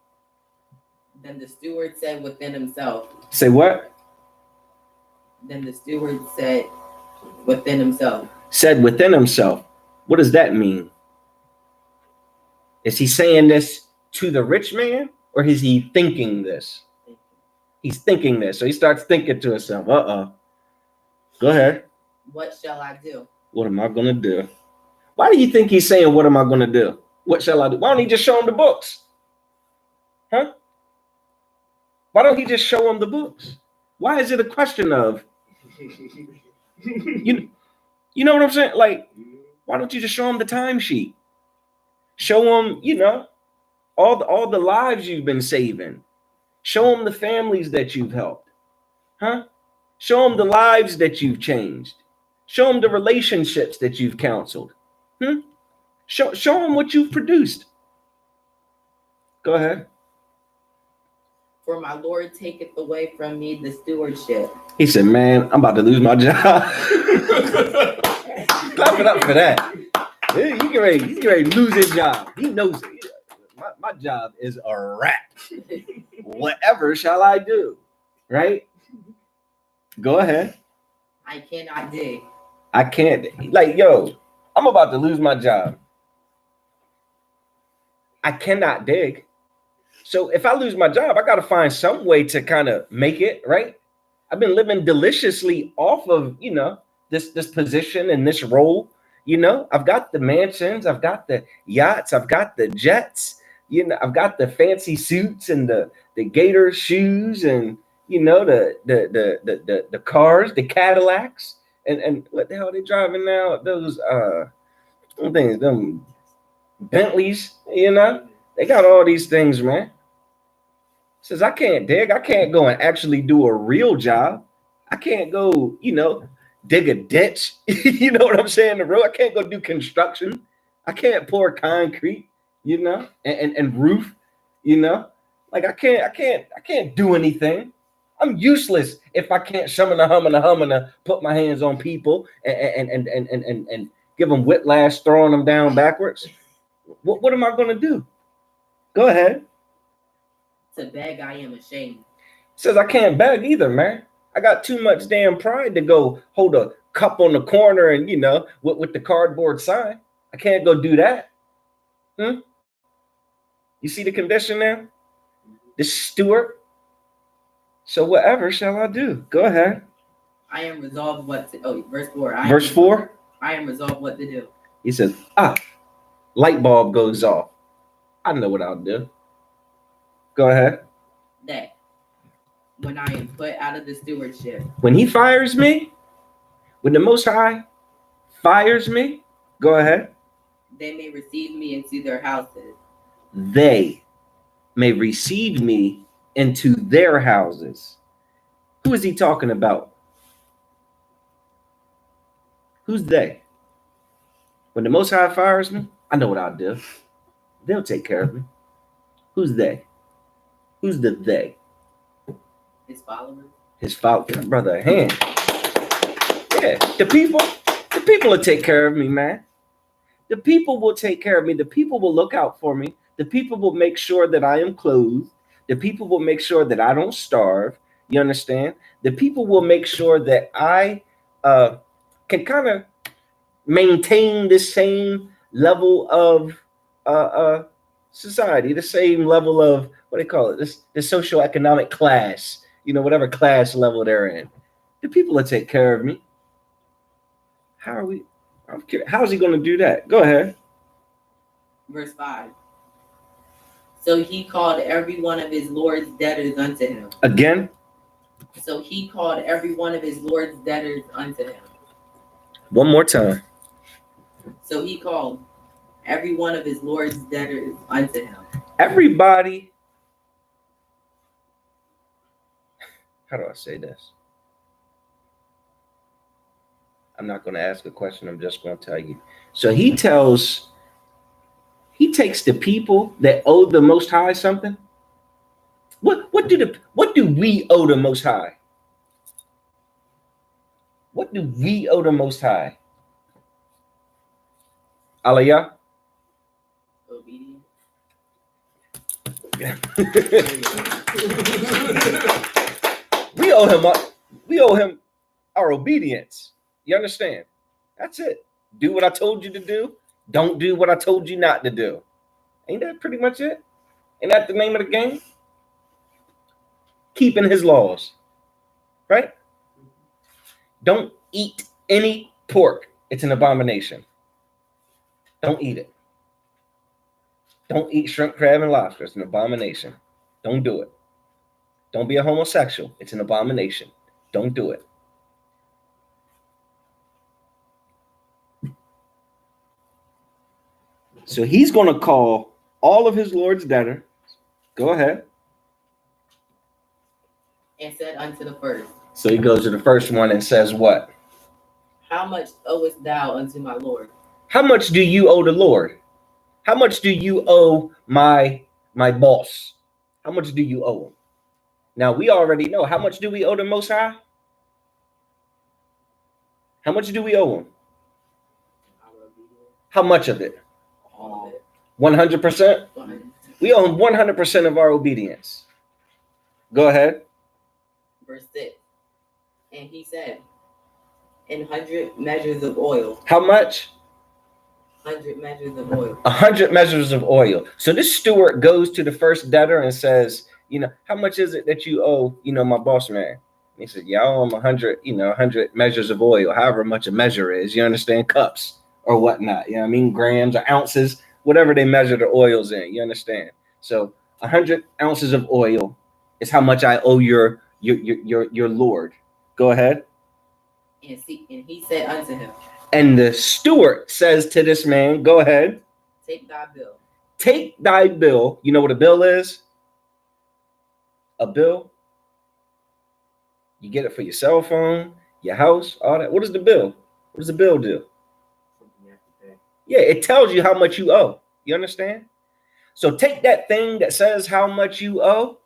[SPEAKER 2] Then the steward said within himself.
[SPEAKER 1] Say what?
[SPEAKER 2] Then the steward said within himself.
[SPEAKER 1] Said within himself. What does that mean? Is he saying this to the rich man or is he thinking this? He's thinking this. So he starts thinking to himself, Go ahead.
[SPEAKER 2] What shall I do?
[SPEAKER 1] What am I going to do? Why do you think he's saying, what am I going to do? What shall I do? Why don't he just show him the books? Huh? Why don't he just show him the books? Why is it a question of, you know what I'm saying? Like, why don't you just show him the timesheet? Show him, all the lives you've been saving. Show them the families that you've helped. Huh? Show them the lives that you've changed. Show them the relationships that you've counseled. Show them what you've produced. Go ahead.
[SPEAKER 2] For my Lord taketh away from me the stewardship.
[SPEAKER 1] He said, man, I'm about to lose my job. Clap it up for that. He's getting ready to lose his job. He knows it. My job is a wrap. Whatever shall I do? Right? Go ahead.
[SPEAKER 2] I cannot dig.
[SPEAKER 1] I can't. Like, yo, I'm about to lose my job. I cannot dig. So if I lose my job, I got to find some way to kind of make it, right? I've been living deliciously off of, this position and this role. I've got the mansions, I've got the yachts, I've got the jets. I've got the fancy suits and the gator shoes and the cars, the Cadillacs, and what the hell are they driving now? Those things, them Bentleys, they got all these things, man. Says I can't dig, I can't go and actually do a real job. I can't go, dig a ditch. You know what I'm saying? The road. I can't go do construction. I can't pour concrete. And roof, like I can't do anything. I'm useless if I can't humana, put my hands on people and give them whiplash, throwing them down backwards. What am I going to do? Go ahead.
[SPEAKER 2] To beg, I am ashamed.
[SPEAKER 1] Says I can't beg either, man. I got too much damn pride to go hold a cup on the corner and, with the cardboard sign. I can't go do that. You see the condition there? The steward. So whatever shall I do? Go ahead.
[SPEAKER 2] I am resolved what to verse 4.
[SPEAKER 1] Verse 4.
[SPEAKER 2] I am resolved what to do.
[SPEAKER 1] He says, light bulb goes off. I know what I'll do. Go ahead.
[SPEAKER 2] That when I am put out of the stewardship.
[SPEAKER 1] When he fires me, when the Most High fires me, go ahead.
[SPEAKER 2] They may receive me into their houses.
[SPEAKER 1] They may receive me into their houses. Who is he talking about? Who's they? When the Most High fires me, I know what I'll do. They'll take care of me. Who's they? Who's the they?
[SPEAKER 2] His followers.
[SPEAKER 1] His followers. Brother, a hand. Yeah, the people will take care of me, man. The people will take care of me. The people will look out for me. The people will make sure that I am clothed. The people will make sure that I don't starve. You understand? The people will make sure that I can kind of maintain the same level of society, the same level of, what do they call it? This socioeconomic class, whatever class level they're in. The people will take care of me. I'm curious. How's he going to do that? Go ahead.
[SPEAKER 2] Verse 5. So he called every one of his Lord's debtors unto him.
[SPEAKER 1] Again?
[SPEAKER 2] So he called every one of his Lord's debtors unto him.
[SPEAKER 1] One more time.
[SPEAKER 2] So he called every one of his Lord's debtors unto him.
[SPEAKER 1] Everybody, how do I say this? I'm not going to ask a question. I'm just going to tell you. So he takes the people that owe the Most High something. What do we owe the Most High? What do we owe the Most High? Aliyah?
[SPEAKER 2] Obedience.
[SPEAKER 1] we owe him our obedience. You understand? That's it. Do what I told you to do. Don't do what I told you not to do. Ain't that pretty much it? Ain't that the name of the game? Keeping his laws, right? Don't eat any pork. It's an abomination. Don't eat it. Don't eat shrimp, crab, and lobster. It's an abomination. Don't do it. Don't be a homosexual. It's an abomination. Don't do it. So he's going to call all of his Lord's debtor. Go ahead.
[SPEAKER 2] And said unto the first.
[SPEAKER 1] So he goes to the first one and says what?
[SPEAKER 2] How much owest thou unto my Lord?
[SPEAKER 1] How much do you owe the Lord? How much do you owe my boss? How much do you owe him? Now, we already know. How much do we owe the Most High? How much do we owe him? How much of it?
[SPEAKER 2] All of it.
[SPEAKER 1] 100%? We owe him 100% of our obedience. Go ahead.
[SPEAKER 2] Verse 6. And he said, 100 measures of oil.
[SPEAKER 1] How much?
[SPEAKER 2] 100 measures of oil.
[SPEAKER 1] 100 measures of oil. So this steward goes to the first debtor and says, how much is it that you owe, my boss man? And he said, yeah, I owe him 100, 100 measures of oil, however much a measure is, you understand, cups or whatnot. You know what I mean? Grams or ounces, whatever they measure the oils in, you understand? So 100 ounces of oil is how much I owe your Lord. Go ahead.
[SPEAKER 2] And he said unto him.
[SPEAKER 1] And the steward says to this man, go ahead.
[SPEAKER 2] Take thy bill.
[SPEAKER 1] Take thy bill. You know what a bill is? A bill? You get it for your cell phone, your house, all that. What is the bill? What does the bill do? Yeah, it tells you how much you owe. You understand? So take that thing that says how much you owe.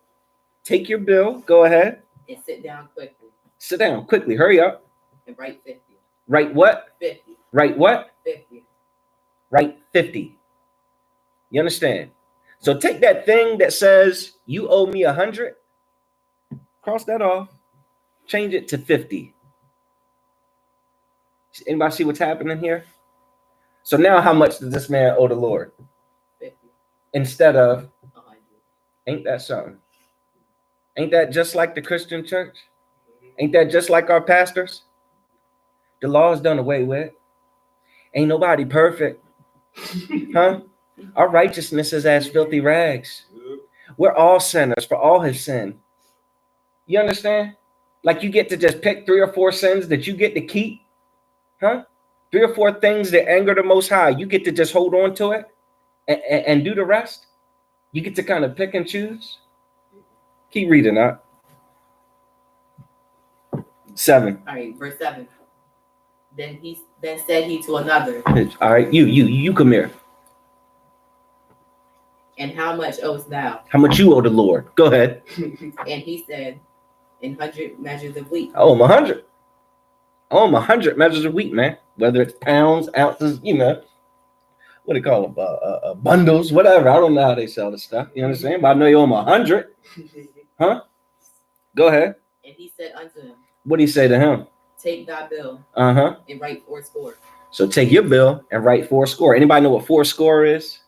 [SPEAKER 1] Take your bill. Go ahead.
[SPEAKER 2] And sit down quickly.
[SPEAKER 1] Sit down quickly. Hurry up.
[SPEAKER 2] And write 50.
[SPEAKER 1] Write what?
[SPEAKER 2] 50.
[SPEAKER 1] Write what?
[SPEAKER 2] 50.
[SPEAKER 1] Write 50. You understand? So take that thing that says you owe me 100. Cross that off. Change it to 50. Anybody see what's happening here? So now how much does this man owe the Lord?
[SPEAKER 2] 50.
[SPEAKER 1] Instead of
[SPEAKER 2] 100.
[SPEAKER 1] Ain't that something? Ain't that just like the Christian church? Ain't that just like our pastors? The law is done away with. Ain't nobody perfect. Huh? Our righteousness is as filthy rags. We're all sinners, for all have sinned. You understand? Like you get to just pick 3 or 4 sins that you get to keep. Huh? 3 or 4 things that anger the Most High. You get to just hold on to it and do the rest. You get to kind of pick and choose. Keep reading up. 7.
[SPEAKER 2] All right, verse 7. Then said he to another.
[SPEAKER 1] All right, you come here.
[SPEAKER 2] And how much owest thou?
[SPEAKER 1] How much you owe the Lord? Go ahead.
[SPEAKER 2] And he said, 100 measures of wheat.
[SPEAKER 1] I owe him 100. I owe him 100 measures of wheat, man. Whether it's pounds, ounces, what do they call them? Bundles, whatever. I don't know how they sell the stuff. You understand? But I know you owe him 100. Huh? Go ahead.
[SPEAKER 2] And he said unto him.
[SPEAKER 1] What did he say to him?
[SPEAKER 2] Take thy bill.
[SPEAKER 1] Uh-huh.
[SPEAKER 2] And write 4 score.
[SPEAKER 1] So take your bill and write 4 score. Anybody know what 4 score is?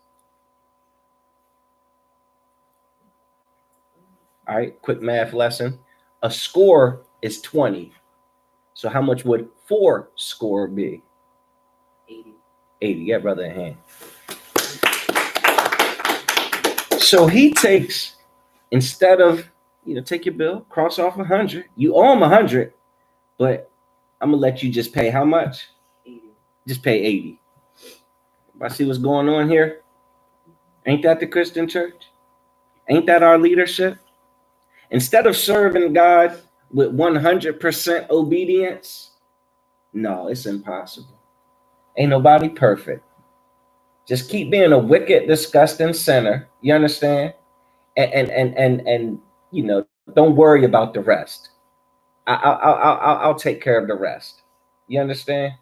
[SPEAKER 1] All right, quick math lesson. A score is 20. So how much would 4 score be?
[SPEAKER 2] 80.
[SPEAKER 1] 80. Yeah, brother in hand. So he takes, instead of, take your bill, cross off 100. You owe him 100, but I'm gonna let you just pay how much?
[SPEAKER 4] 80.
[SPEAKER 1] Just pay 80. I see what's going on here. Ain't that the Christian church? Ain't that our leadership? Instead of serving God with 100% obedience, no, it's impossible. Ain't nobody perfect. Just keep being a wicked, disgusting sinner. You understand? And don't worry about the rest. I'll take care of the rest. You understand?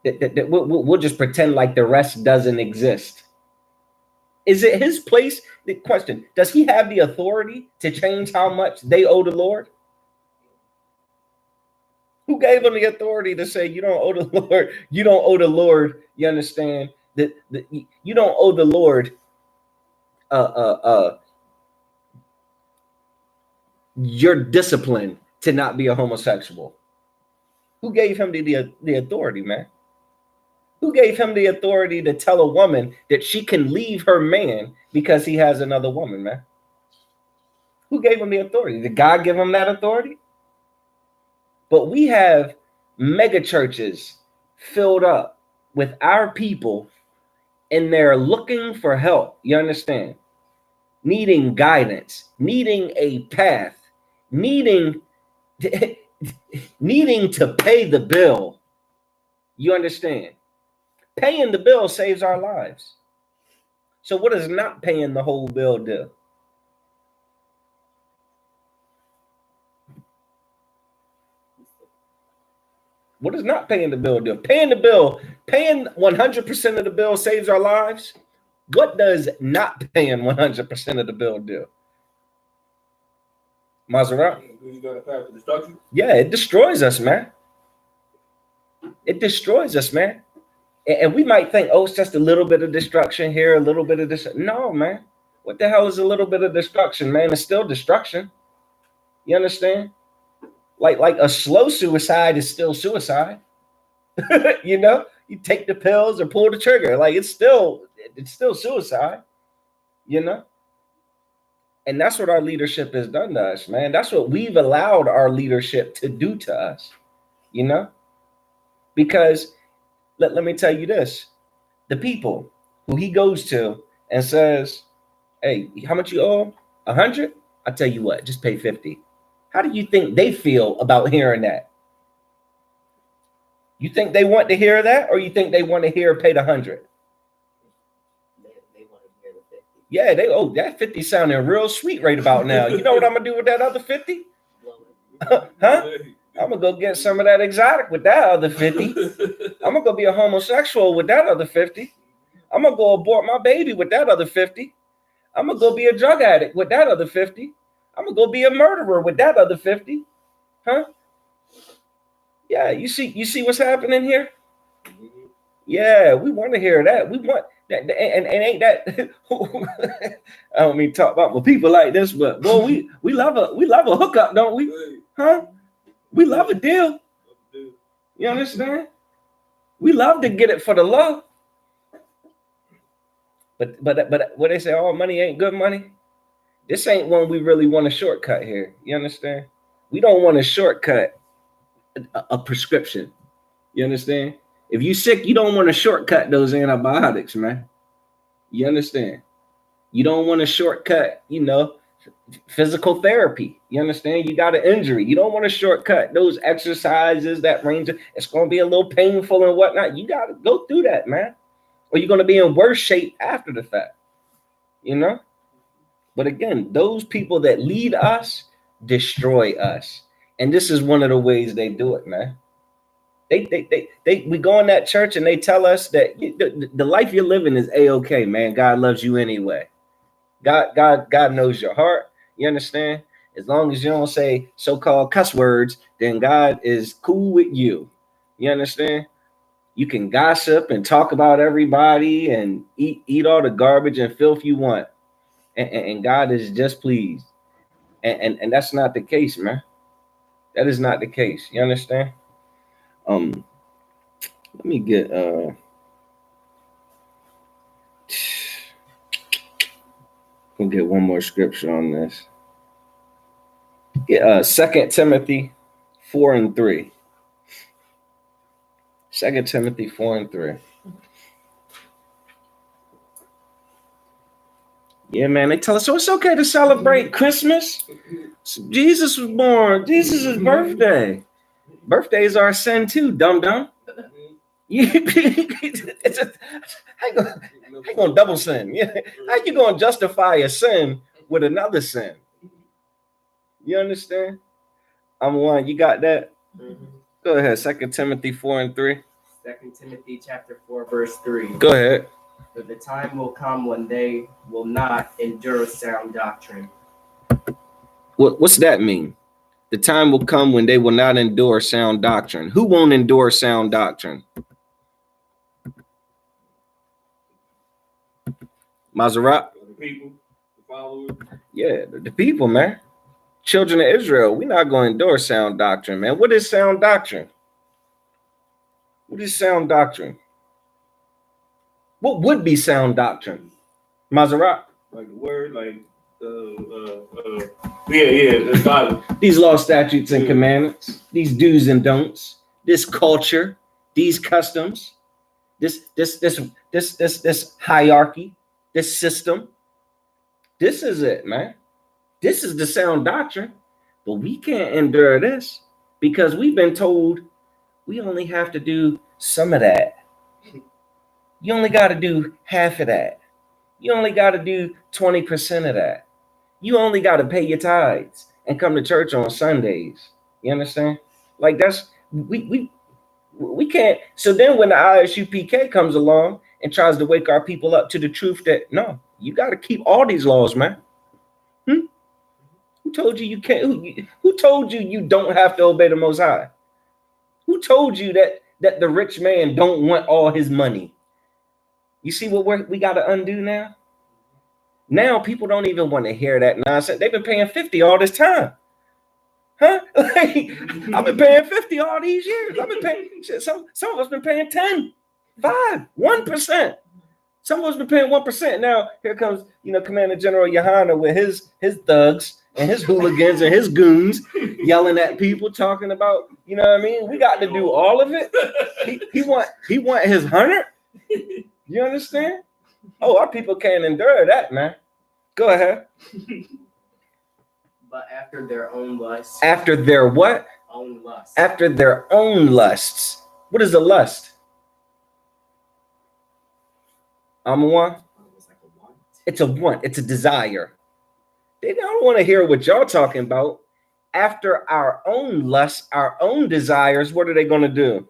[SPEAKER 1] That we'll just pretend like the rest doesn't exist. Is it his place? The question: does he have the authority to change how much they owe the Lord? Who gave him the authority to say you don't owe the Lord? You don't owe the Lord. You understand that you don't owe the Lord. Your discipline to not be a homosexual. Who gave him the authority, man? Who gave him the authority to tell a woman that she can leave her man because he has another woman, man? Who gave him the authority? Did God give him that authority? But we have mega churches filled up with our people, and they're looking for help. You understand? Needing guidance, needing a path, needing to pay the bill. You understand? Paying the bill saves our lives. So what does not paying the whole bill do? What does not paying the bill do? Paying 100% of the bill saves our lives. What does not paying 100% of the bill do? Maserati? Yeah, it destroys us, man. It destroys us, man. And we might think, oh, it's just a little bit of destruction here, a little bit of this. No, man. What the hell is a little bit of destruction, man? It's still destruction. You understand? Like a slow suicide is still suicide. You take the pills or pull the trigger. Like it's still suicide. And that's what our leadership has done to us, man. That's what we've allowed our leadership to do to us. Because let me tell you this. The people who he goes to and says, hey, how much you owe? 100? I tell you what, just pay 50. How do you think they feel about hearing that? You think they want to hear that, or you think they want to hear pay the 100?
[SPEAKER 2] They want to hear the 50.
[SPEAKER 1] Yeah, that 50 sounding real sweet right about now. You know what I'm gonna do with that other 50? Huh? I'm gonna go get some of that exotic with that other 50. I'm gonna go be a homosexual with that other 50. I'm gonna go abort my baby with that other 50. I'm gonna go be a drug addict with that other 50. I'm gonna go be a murderer with that other 50. Huh? Yeah, you see what's happening here? Yeah, we want to hear that. We want that, and ain't that I don't mean to talk about my people like this, but boy, we love a hookup, don't we? Huh? We love a deal. You understand? We love to get it for the love. But what they say, all money ain't good money. This ain't one we really want a shortcut here. You understand? We don't want a shortcut a prescription. You understand? If you sick, you don't want to shortcut those antibiotics, man. You understand? You don't want to shortcut, physical therapy. You understand? You got an injury. You don't want to shortcut those exercises, that range. It's going to be a little painful and whatnot. You got to go through that, man. Or you're going to be in worse shape after the fact. But again, those people that lead us destroy us. And this is one of the ways they do it, man. We go in that church and they tell us that the life you're living is A-okay, man. God loves you anyway. God knows your heart. You understand? As long as you don't say so-called cuss words, then God is cool with you. You understand? You can gossip and talk about everybody and eat all the garbage and filth you want. And God is just pleased. And that's not the case, man. That is not the case. You understand? Let me get We'll get one more scripture on this. Yeah, 2 Timothy 4:3. 2 Timothy 4:3. Yeah, man, they tell us, so it's okay to celebrate Christmas. Jesus was born. Jesus' birthday. Birthdays are a sin too, dum-dum. It's a, how you gonna double sin? Yeah. How you gonna justify a sin with another sin? You understand? I'm one. You got that? Mm-hmm. Go ahead. 2 Timothy 4:3.
[SPEAKER 4] 2 Timothy chapter 4, verse 3.
[SPEAKER 1] Go ahead.
[SPEAKER 4] For the time will come when they will not endure sound doctrine.
[SPEAKER 1] What's that mean? The time will come when they will not endure sound doctrine. Who won't endure sound doctrine? Maserat?
[SPEAKER 3] The people, the followers.
[SPEAKER 1] Yeah, the people, man. Children of Israel, we're not going to endure sound doctrine, man. What is sound doctrine? What is sound doctrine? What would be sound doctrine? Maserat?
[SPEAKER 3] Like the word, like it's God.
[SPEAKER 1] These laws, statutes, and commandments, these do's and don'ts, this culture, these customs, this hierarchy, this system. This is it, man. This is the sound doctrine. But we can't endure this because we've been told we only have to do some of that. You only got to do half of that. You only got to do 20% of that. You only got to pay your tithes and come to church on Sundays. You understand? Like that's we can't. So then when the ISUPK comes along and tries to wake our people up to the truth that no, you got to keep all these laws, man. Who told you you can't? Who told you you don't have to obey the Most High? Who told you that the rich man don't want all his money? You see what we got to undo now? Now people don't even want to hear that nonsense. They've been paying 50 all this time. Huh? Like, I've been paying 50 all these years. I've been paying, some of us been paying 10, 5, 1%. Some of us been paying 1%. Now here comes, Commander General Yohana with his thugs and his hooligans and his goons yelling at people, talking about, you know what I mean? We got to do all of it. He want his 100. You understand? Oh, our people can't endure that, man. Go ahead.
[SPEAKER 4] But after their own lusts.
[SPEAKER 1] After their what?
[SPEAKER 4] Own lusts.
[SPEAKER 1] After their own lusts. What is a lust? I'm a one. It's a want. It's a desire. They don't want to hear what y'all talking about. After our own lusts, our own desires, what are they going to do?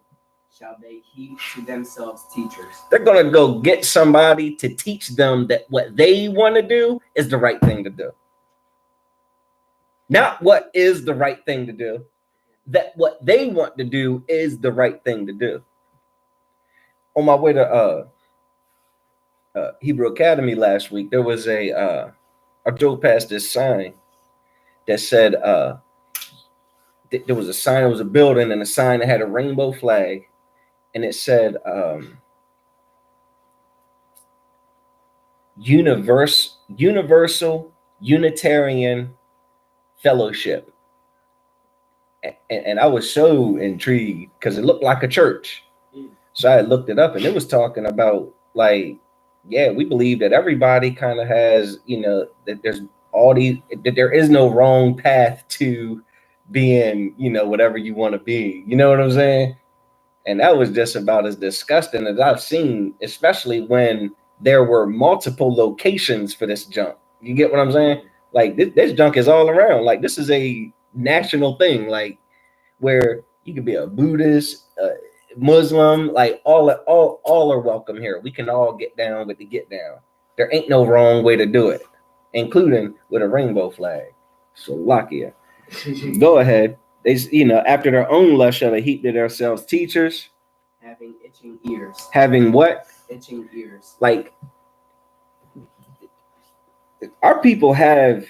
[SPEAKER 4] Shall they heap to themselves teachers?
[SPEAKER 1] They're going to go get somebody to teach them that what they want to do is the right thing to do. Not what is the right thing to do. That what they want to do is the right thing to do. On my way to Hebrew Academy last week, there was I drove past this sign that said, there was a sign, it was a building, and a sign that had a rainbow flag. And it said, Universal Unitarian Fellowship. And I was so intrigued because it looked like a church. So I looked it up, and it was talking about, like, yeah, we believe that everybody kind of has, that there's that there is no wrong path to being, whatever you want to be. You know what I'm saying? And that was just about as disgusting as I've seen, especially when there were multiple locations for this junk. You get what I'm saying? Like this junk is all around. Like this is a national thing, like where you could be a Buddhist, Muslim, like all are welcome here. We can all get down with the get down. There ain't no wrong way to do it, including with a rainbow flag. So Lakia, go ahead. They, after their own lust shall they heap to themselves teachers.
[SPEAKER 4] Having itching ears.
[SPEAKER 1] Having what?
[SPEAKER 4] Itching ears.
[SPEAKER 1] Like, our people have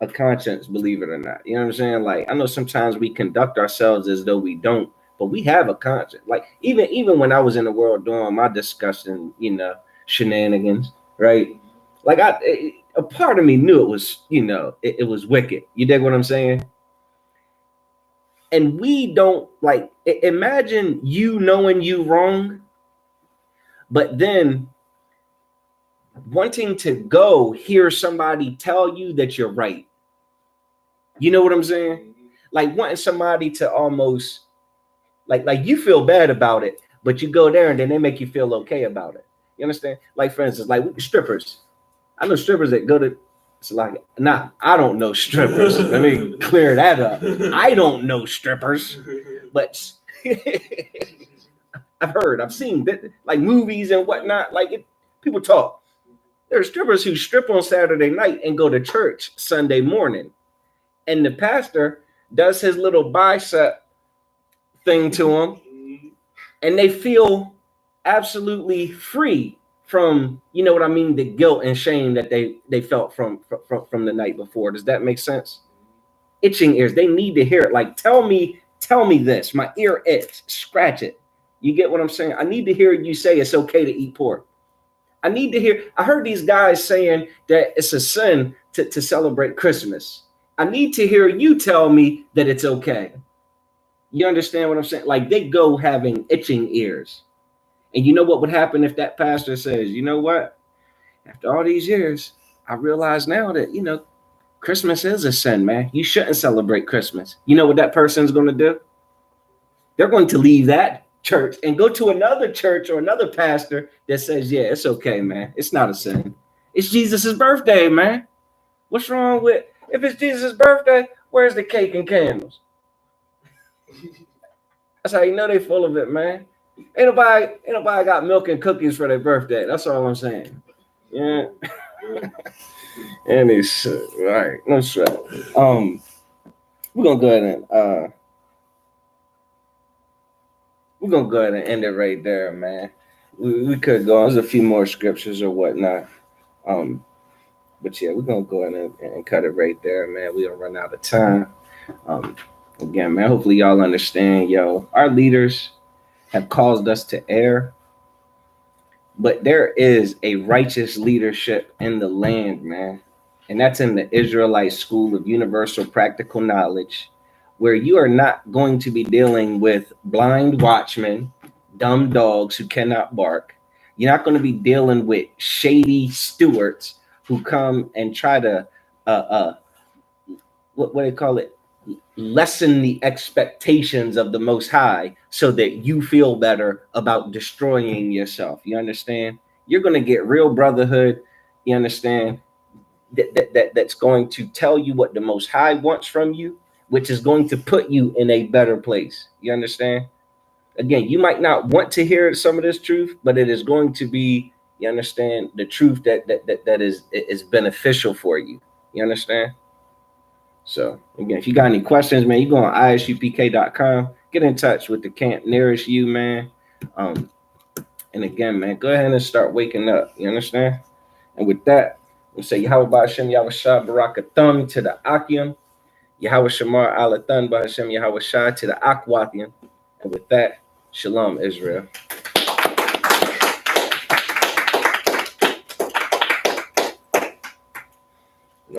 [SPEAKER 1] a conscience, believe it or not. You know what I'm saying? Like, I know sometimes we conduct ourselves as though we don't, but we have a conscience. Like, even when I was in the world doing my disgusting, shenanigans, right? Like, a part of me knew it was, it was wicked. You dig what I'm saying? And we don't like imagine you knowing you wrong, but then wanting to go hear somebody tell you that you're right. You know what I'm saying? Like wanting somebody to almost like you feel bad about it, but you go there and then they make you feel okay about it. You understand? Like for instance, like strippers. I know strippers that go to. It's like, I don't know strippers. Let me clear that up. I don't know strippers, but I've seen that, like movies and whatnot. Like people talk. There are strippers who strip on Saturday night and go to church Sunday morning, and the pastor does his little bicep thing to them, and they feel absolutely free from, you know what I mean, the guilt and shame that they felt from the night before. Does that make sense? Itching ears. They need to hear it. Like, tell me this. My ear itch. Scratch it. You get what I'm saying? I need to hear you say it's okay to eat pork. I need to hear. I heard these guys saying that it's a sin to celebrate Christmas. I need to hear you tell me that it's okay. You understand what I'm saying? Like they go having itching ears. And you know what would happen if that pastor says, you know what? After all these years, I realize now that, Christmas is a sin, man. You shouldn't celebrate Christmas. You know what that person's going to do? They're going to leave that church and go to another church or another pastor that says, yeah, it's okay, man. It's not a sin. It's Jesus's birthday, man. What's wrong with, if it's Jesus' birthday, where's the cake and candles? That's how you know they full of it, man. Ain't nobody got milk and cookies for their birthday. That's all I'm saying. Yeah. And it's right. No sweat. We're gonna go ahead and end it right there, man. We could go on. There's a few more scriptures or whatnot. But yeah, we're gonna go ahead and cut it right there, man. We don't run out of time. Again, man, hopefully y'all understand, our leaders have caused us to err, but there is a righteous leadership in the land, man. And that's in the Israelite School of Universal Practical Knowledge, where you are not going to be dealing with blind watchmen, dumb dogs who cannot bark. You're not going to be dealing with shady stewards who come and try to, what do they call it? Lessen the expectations of the Most High so that you feel better about destroying yourself. You understand? You're going to get real brotherhood. You understand? That's going to tell you what the Most High wants from you, which is going to put you in a better place. You understand? Again, you might not want to hear some of this truth, but it is going to be, you understand, the truth that is beneficial for you. You understand? So again, if you got any questions, man, you go on ISUPK.com, get in touch with the camp nearest you, man. And again, man, go ahead and start waking up. You understand? And with that, we say Yahweh Ba'Hashem Yahweh Shah Barakathum to the Akim, Yahweh Shamar Alathan Ba'Hashem Yahweh Shah to the Akwathian. And with that, Shalom, Israel.